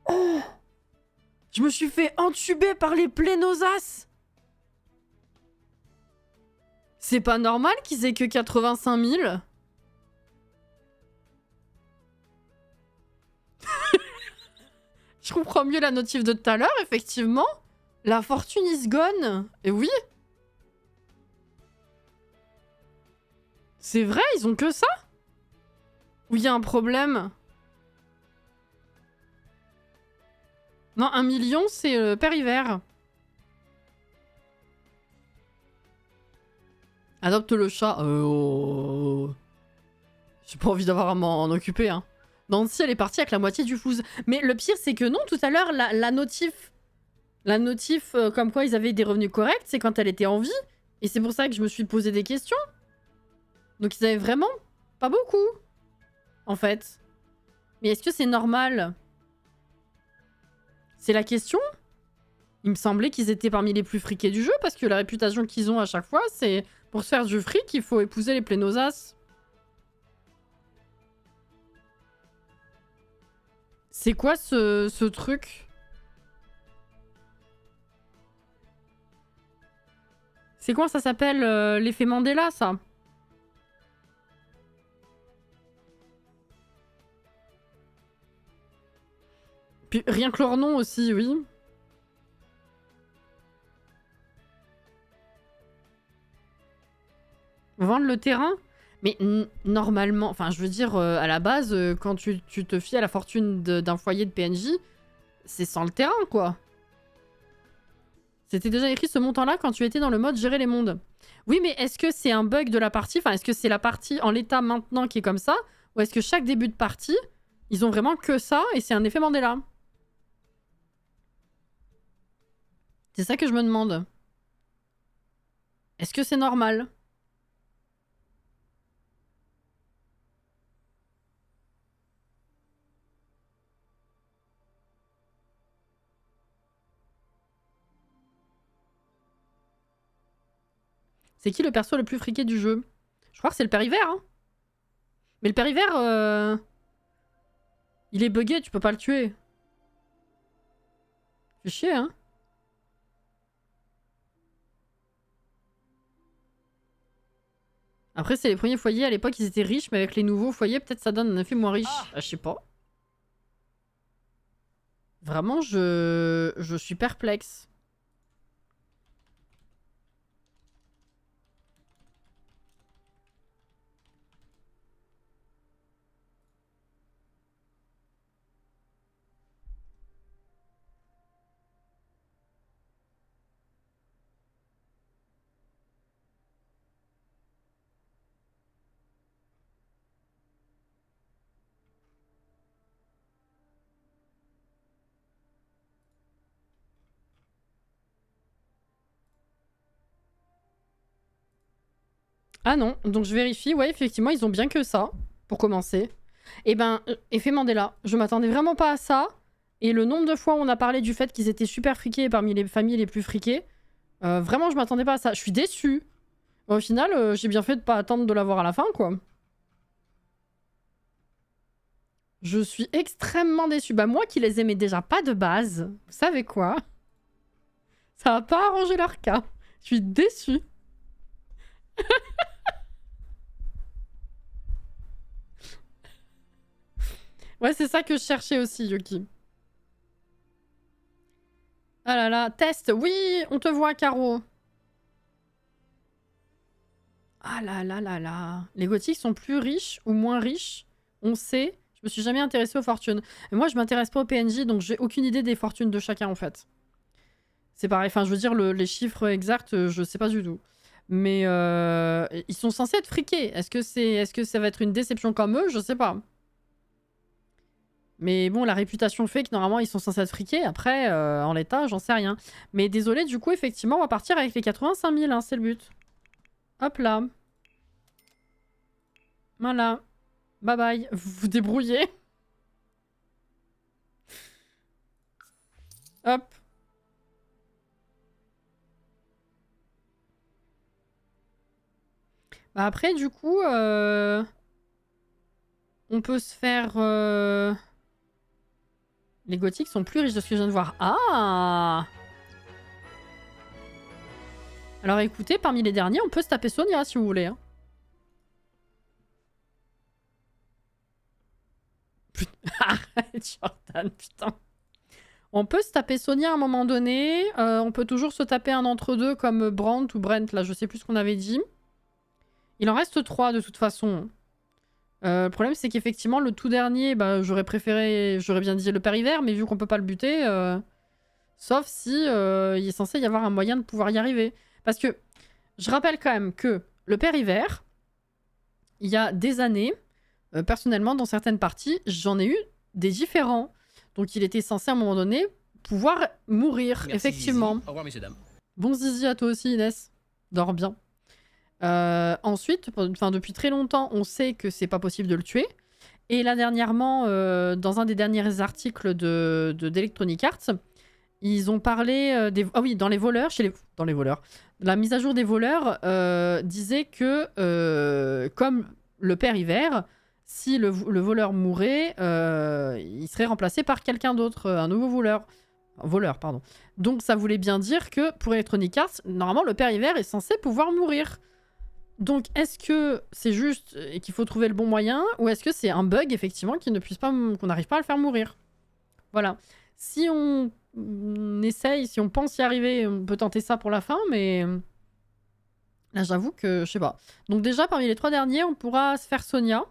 Oh, je me suis fait entuber par les plénosas. C'est pas normal qu'ils aient que 85 000. Je comprends mieux la notif de tout à l'heure, effectivement. La fortune is gone. Et oui. C'est vrai, ils ont que ça? Ou il y a un problème? Non, 1 million, c'est Père Hiver. Adopte le chat. Oh. J'ai pas envie d'avoir à m'en occuper, hein. Nancy, elle est partie avec la moitié du fouze. Mais le pire, c'est que non, tout à l'heure, la notif comme quoi ils avaient des revenus corrects, c'est quand elle était en vie. Et c'est pour ça que je me suis posé des questions. Donc ils avaient vraiment pas beaucoup, en fait. Mais est-ce que c'est normal? C'est la question. Il me semblait qu'ils étaient parmi les plus friqués du jeu, parce que la réputation qu'ils ont à chaque fois, c'est pour se faire du fric, il faut épouser les plénosas. C'est quoi ce truc? C'est quoi, ça s'appelle l'effet Mandela, ça? Puis rien que leur nom aussi, oui. Vendre le terrain? Mais normalement, enfin je veux dire, à la base, quand tu te fies à la fortune d'un foyer de PNJ, c'est sans le terrain, quoi. C'était déjà écrit ce montant-là quand tu étais dans le mode gérer les mondes. Oui, mais est-ce que c'est un bug de la partie? Enfin, est-ce que c'est la partie en l'état maintenant qui est comme ça? Ou est-ce que chaque début de partie, ils ont vraiment que ça et c'est un effet Mandela? C'est ça que je me demande. Est-ce que c'est normal? C'est qui le perso le plus friqué du jeu? Je crois que c'est le père hiver, hein. Mais le père hiver, il est bugué, tu peux pas le tuer. Fait chier, hein. Après, c'est les premiers foyers. À l'époque, ils étaient riches, mais avec les nouveaux foyers, peut-être ça donne un effet moins riche. Ah, je sais pas. Vraiment, je suis perplexe. Ah non, donc je vérifie. Ouais, effectivement, ils ont bien que ça, pour commencer. Eh ben, effet Mandela, je m'attendais vraiment pas à ça. Et le nombre de fois où on a parlé du fait qu'ils étaient super friqués parmi les familles les plus friquées, vraiment, je m'attendais pas à ça. Je suis déçue. Au final, j'ai bien fait de pas attendre de l'avoir à la fin, quoi. Je suis extrêmement déçue. Bah moi qui les aimais déjà pas de base, vous savez quoi? Ça va pas arranger leur cas. Je suis déçue. Ouais, c'est ça que je cherchais aussi, Yuki. Ah là là, test. Oui, on te voit, Caro. Ah là là là là. Les gothiques sont plus riches ou moins riches? On sait. Je me suis jamais intéressée aux fortunes. Et moi, je m'intéresse pas aux PNJ, donc j'ai aucune idée des fortunes de chacun, en fait. C'est pareil. Enfin, je veux dire, les chiffres exacts, je sais pas du tout. Mais ils sont censés être friqués. Est-ce que ça va être une déception comme eux? Je sais pas. Mais bon, la réputation fait que normalement ils sont censés être friqués. Après, en l'état, j'en sais rien. Mais désolé, du coup, effectivement, on va partir avec les 85 000, hein, c'est le but. Hop là. Voilà. Bye bye. Vous vous débrouillez. Hop. Bah après, du coup, on peut se faire... Les gothiques sont plus riches de ce que je viens de voir. Ah! Alors écoutez, parmi les derniers, on peut se taper Sonia si vous voulez. Hein. Arrête, Jordan, putain. On peut se taper Sonia à un moment donné. On peut toujours se taper un entre-deux comme Brandt ou Brent. Là, je sais plus ce qu'on avait dit. Il en reste 3 de toute façon. Le problème, c'est qu'effectivement, le tout dernier, bah, j'aurais préféré... J'aurais bien dit le père hiver, mais vu qu'on peut pas le buter... Sauf si il est censé y avoir un moyen de pouvoir y arriver. Parce que je rappelle quand même que le père hiver, il y a des années, personnellement, dans certaines parties, j'en ai eu des différents. Donc il était censé à un moment donné pouvoir mourir,
Merci,
effectivement.
Zizi. Au revoir, messieurs, dames.
Bon zizi à toi aussi, Inès. Dors bien. Ensuite, depuis très longtemps, on sait que c'est pas possible de le tuer. Et là, dernièrement, dans un des derniers articles d'Electronic Arts, ils ont parlé des... Ah oui, dans les voleurs, dans les voleurs. La mise à jour des voleurs disait que, comme le père hiver, si le voleur mourait, il serait remplacé par quelqu'un d'autre, un nouveau voleur. Voleur, pardon. Donc ça voulait bien dire que pour Electronic Arts, normalement le père hiver est censé pouvoir mourir. Donc est-ce que c'est juste et qu'il faut trouver le bon moyen, ou est-ce que c'est un bug effectivement qu'on n'arrive pas à le faire mourir? Voilà. Si on essaye, si on pense y arriver, on peut tenter ça pour la fin, mais là j'avoue que je sais pas. Donc déjà parmi les 3 derniers, on pourra se faire Sonia.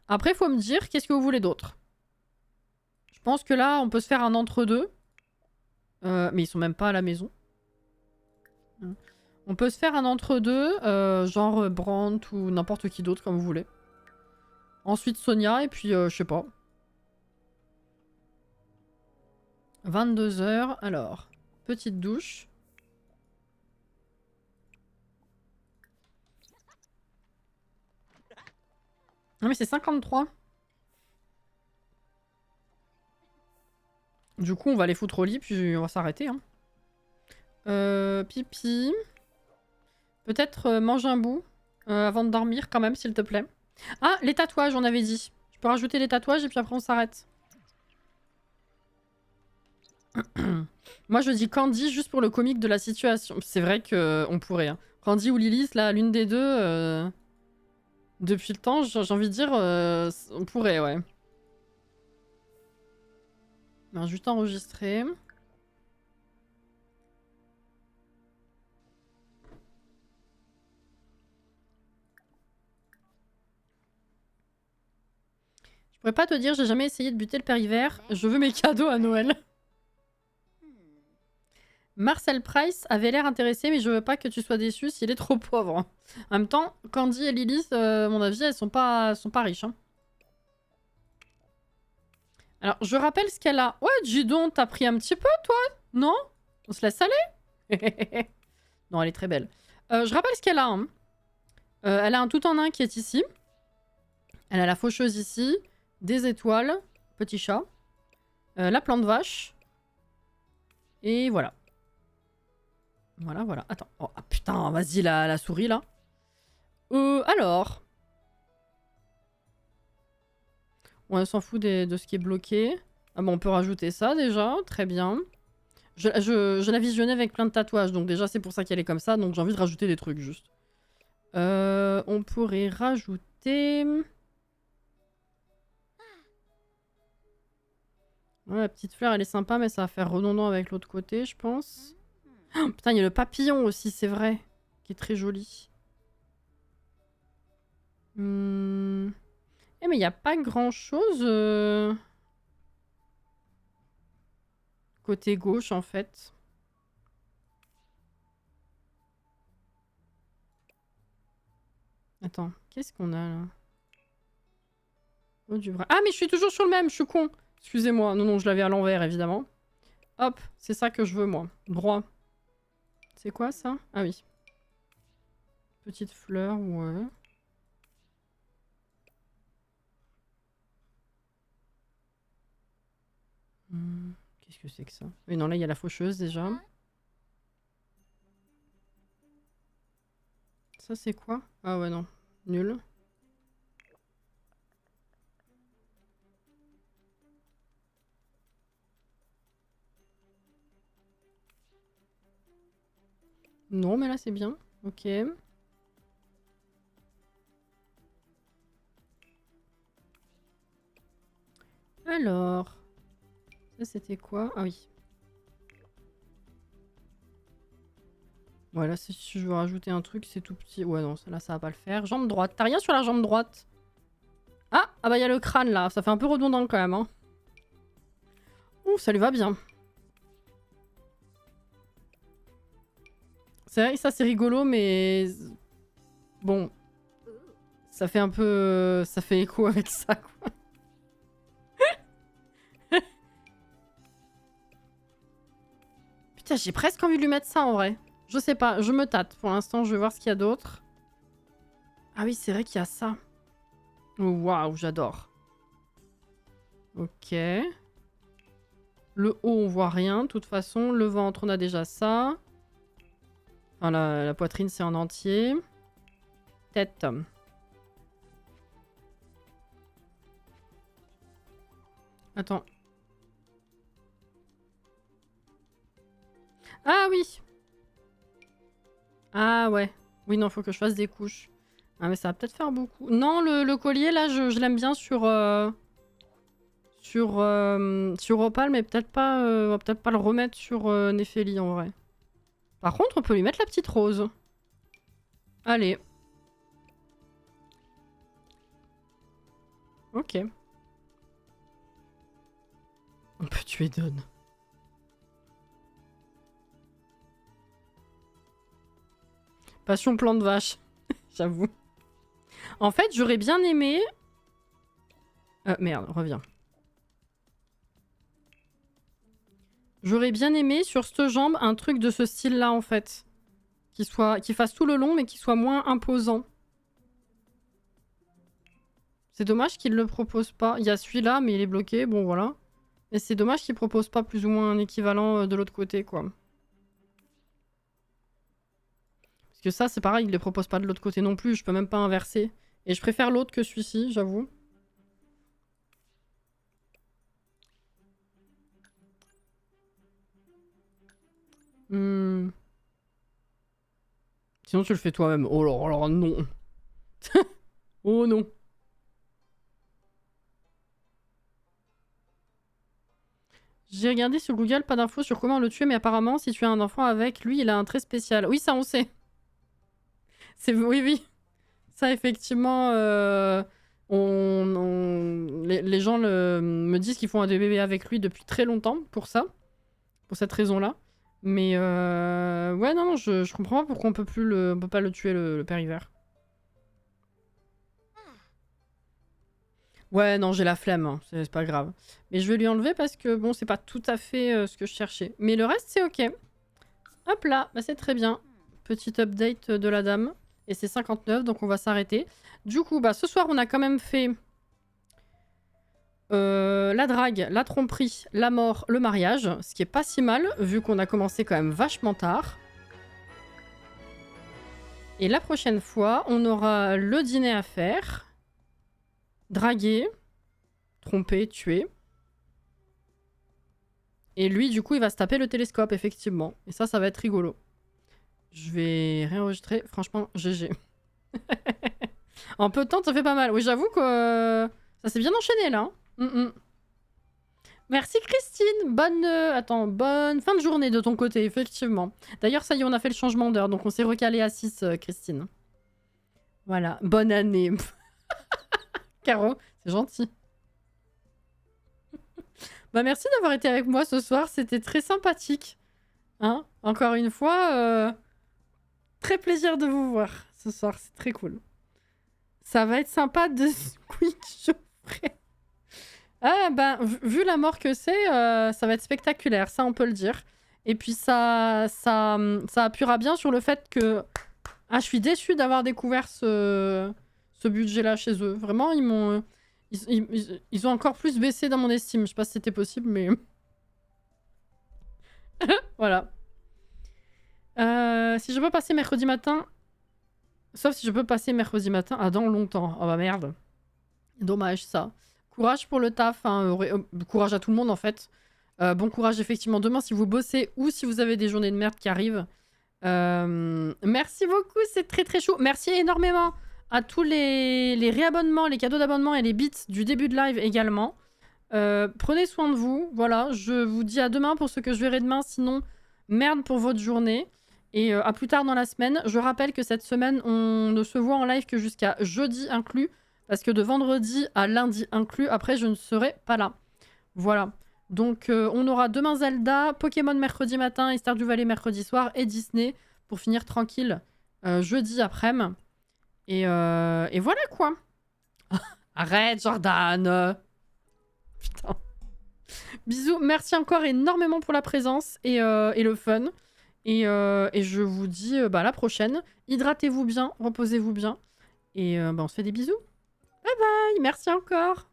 Après, faut me dire qu'est-ce que vous voulez d'autre. Je pense que là, on peut se faire un entre-deux. Mais ils sont même pas à la maison. On peut se faire un entre-deux, genre Brandt ou n'importe qui d'autre, comme vous voulez. Ensuite Sonia, et puis je sais pas. 22 h, alors, petite douche. Non mais c'est 53. Du coup, on va les foutre au lit, puis on va s'arrêter. Hein. Pipi. Peut-être mange un bout avant de dormir quand même, s'il te plaît. Ah, les tatouages, on avait dit. Je peux rajouter les tatouages et puis après on s'arrête. Moi, je dis Candy juste pour le comique de la situation. C'est vrai qu'on pourrait. Hein. Candy ou Lilith, là, l'une des deux... Depuis le temps, j'ai envie de dire, on pourrait, ouais. Alors, juste enregistrer. Je pourrais pas te dire, j'ai jamais essayé de buter le père hiver. Je veux mes cadeaux à Noël. Marcel Price avait l'air intéressé, mais je veux pas que tu sois déçu s'il est trop pauvre. En même temps, Candy et Lilith, à mon avis, elles sont pas riches. Hein. Alors, je rappelle ce qu'elle a. Ouais, dis donc, t'as pris un petit peu, toi? Non? On se laisse aller? Non, elle est très belle. Je rappelle ce qu'elle a. Hein. Elle a un tout en un qui est ici. Elle a la faucheuse ici. Des étoiles. Petit chat. La plante vache. Et voilà. Voilà, voilà. Attends. Oh, ah, putain, vas-y, la souris, là. Alors. On s'en fout de ce qui est bloqué. Ah bon, on peut rajouter ça, déjà. Très bien. Je la visionnais avec plein de tatouages, donc déjà, c'est pour ça qu'elle est comme ça. Donc j'ai envie de rajouter des trucs, juste. On pourrait rajouter... Ouais, la petite fleur, elle est sympa, mais ça va faire redondant avec l'autre côté, je pense. Oh, putain, il y a le papillon aussi, c'est vrai. Qui est très joli. Eh, mais il n'y a pas grand-chose... Côté gauche, en fait. Attends, qu'est-ce qu'on a, là? Oh, du bras. Ah, mais je suis toujours sur le même, je suis con. Excusez-moi. Non, non, je l'avais à l'envers, évidemment. Hop, c'est ça que je veux, moi. Droit. C'est quoi, ça? Ah oui. Petite fleur, ouais. Qu'est-ce que c'est que ça? Oui, non, là, il y a la faucheuse, déjà. Ça, c'est quoi? Ah ouais, non. Nul. Non, mais là, c'est bien. Ok. Alors... Ça, c'était quoi? Ah oui. Voilà, si je veux rajouter un truc, c'est tout petit. Ouais, non, là, ça va pas le faire. Jambe droite. T'as rien sur la jambe droite? Ah, ah bah, il y a le crâne, là. Ça fait un peu redondant, quand même. Hein. Ouh, ça lui va bien. C'est vrai que ça, c'est rigolo, mais... Bon. Ça fait un peu... Ça fait écho avec ça, quoi. Putain, j'ai presque envie de lui mettre ça, en vrai. Je sais pas, je me tâte. Pour l'instant, je vais voir ce qu'il y a d'autre. Ah oui, c'est vrai qu'il y a ça. Oh, waouh, j'adore. Ok. Le haut, on voit rien. De toute façon, le ventre, on a déjà ça. Enfin, la poitrine, c'est en entier. Tête. Attends. Ah oui. Ah ouais. Oui, non, faut que je fasse des couches. Ah, mais ça va peut-être faire beaucoup. Non, le collier, là, je l'aime bien sur... Sur Opal, mais peut-être pas, on va peut-être pas le remettre sur Néphélie, en vrai. Par contre, on peut lui mettre la petite rose. Allez. Ok. On peut tuer Don. Passion plante vache. J'avoue. En fait, j'aurais bien aimé... merde, reviens. J'aurais bien aimé sur cette jambe un truc de ce style-là, en fait. Qui fasse tout le long, mais qui soit moins imposant. C'est dommage qu'il le propose pas. Il y a celui-là, mais il est bloqué, bon voilà. Et c'est dommage qu'il propose pas plus ou moins un équivalent de l'autre côté, quoi. Parce Parce que ça, c'est pareil, il les propose pas de l'autre côté non plus. Je peux même pas inverser. Et je préfère l'autre que celui-ci, j'avoue. Sinon, tu le fais toi-même. Oh là, non. Oh non. J'ai regardé sur Google, pas d'infos sur comment le tuer, mais apparemment, si tu as un enfant avec lui, il a un trait spécial. Oui, ça, on sait. Oui, oui. Ça, effectivement, les gens me disent qu'ils font un bébé avec lui depuis très longtemps, pour ça. Pour cette raison-là. Mais ouais, non, je comprends pas pourquoi on peut pas le tuer, le père hiver. Ouais, non, j'ai la flemme, hein. C'est pas grave. Mais je vais lui enlever parce que, bon, c'est pas tout à fait ce que je cherchais. Mais le reste, c'est ok. Hop là, bah, c'est très bien. Petit update de la dame. Et c'est 59, donc on va s'arrêter. Du coup, bah, ce soir, on a quand même fait la drague, la tromperie, la mort, le mariage. Ce qui est pas si mal, vu qu'on a commencé quand même vachement tard. Et la prochaine fois, on aura le dîner à faire. Draguer, tromper, tuer. Et lui, du coup, il va se taper le télescope, effectivement. Et ça va être rigolo. Je vais réenregistrer. Franchement, GG. En peu de temps, ça fait pas mal. Oui, j'avoue que ça s'est bien enchaîné, là. Merci, Christine. Bonne fin de journée de ton côté, effectivement. D'ailleurs, ça y est, on a fait le changement d'heure. Donc, on s'est recalé à 6, Christine. Voilà. Bonne année. Caro, c'est gentil. Bah merci d'avoir été avec moi ce soir, c'était très sympathique. Hein, encore une fois, très plaisir de vous voir ce soir, c'est très cool. Ça va être sympa de Squeak Geoffrey. Ah ben, vu la mort que c'est, ça va être spectaculaire, ça on peut le dire. Et puis ça appuiera bien sur le fait que... Ah, je suis déçue d'avoir découvert ce budget-là chez eux. Vraiment, ils ont encore plus baissé dans mon estime. Je sais pas si c'était possible, mais... Voilà. Si je peux passer mercredi matin... Sauf si je peux passer mercredi matin à dans longtemps. Oh bah merde. Dommage, ça. Courage pour le taf. Hein. Courage à tout le monde, en fait. Bon courage, effectivement, demain si vous bossez ou si vous avez des journées de merde qui arrivent. Merci beaucoup, c'est très très chaud. Merci énormément à tous les réabonnements, les cadeaux d'abonnement et les bits du début de live également. Prenez soin de vous. Voilà, je vous dis à demain pour ce que je verrai demain. Sinon, merde pour votre journée. Et à plus tard dans la semaine. Je rappelle que cette semaine, on ne se voit en live que jusqu'à jeudi inclus. Parce que de vendredi à lundi inclus, après, je ne serai pas là. Voilà. Donc, on aura demain Zelda, Pokémon mercredi matin et Stardew Valley mercredi soir et Disney pour finir tranquille jeudi après-midi. Et voilà quoi. Arrête, Jordan. Putain. Bisous. Merci encore énormément pour la présence et le fun. Et je vous dis à la prochaine. Hydratez-vous bien, reposez-vous bien. Et on se fait des bisous. Bye bye. Merci encore.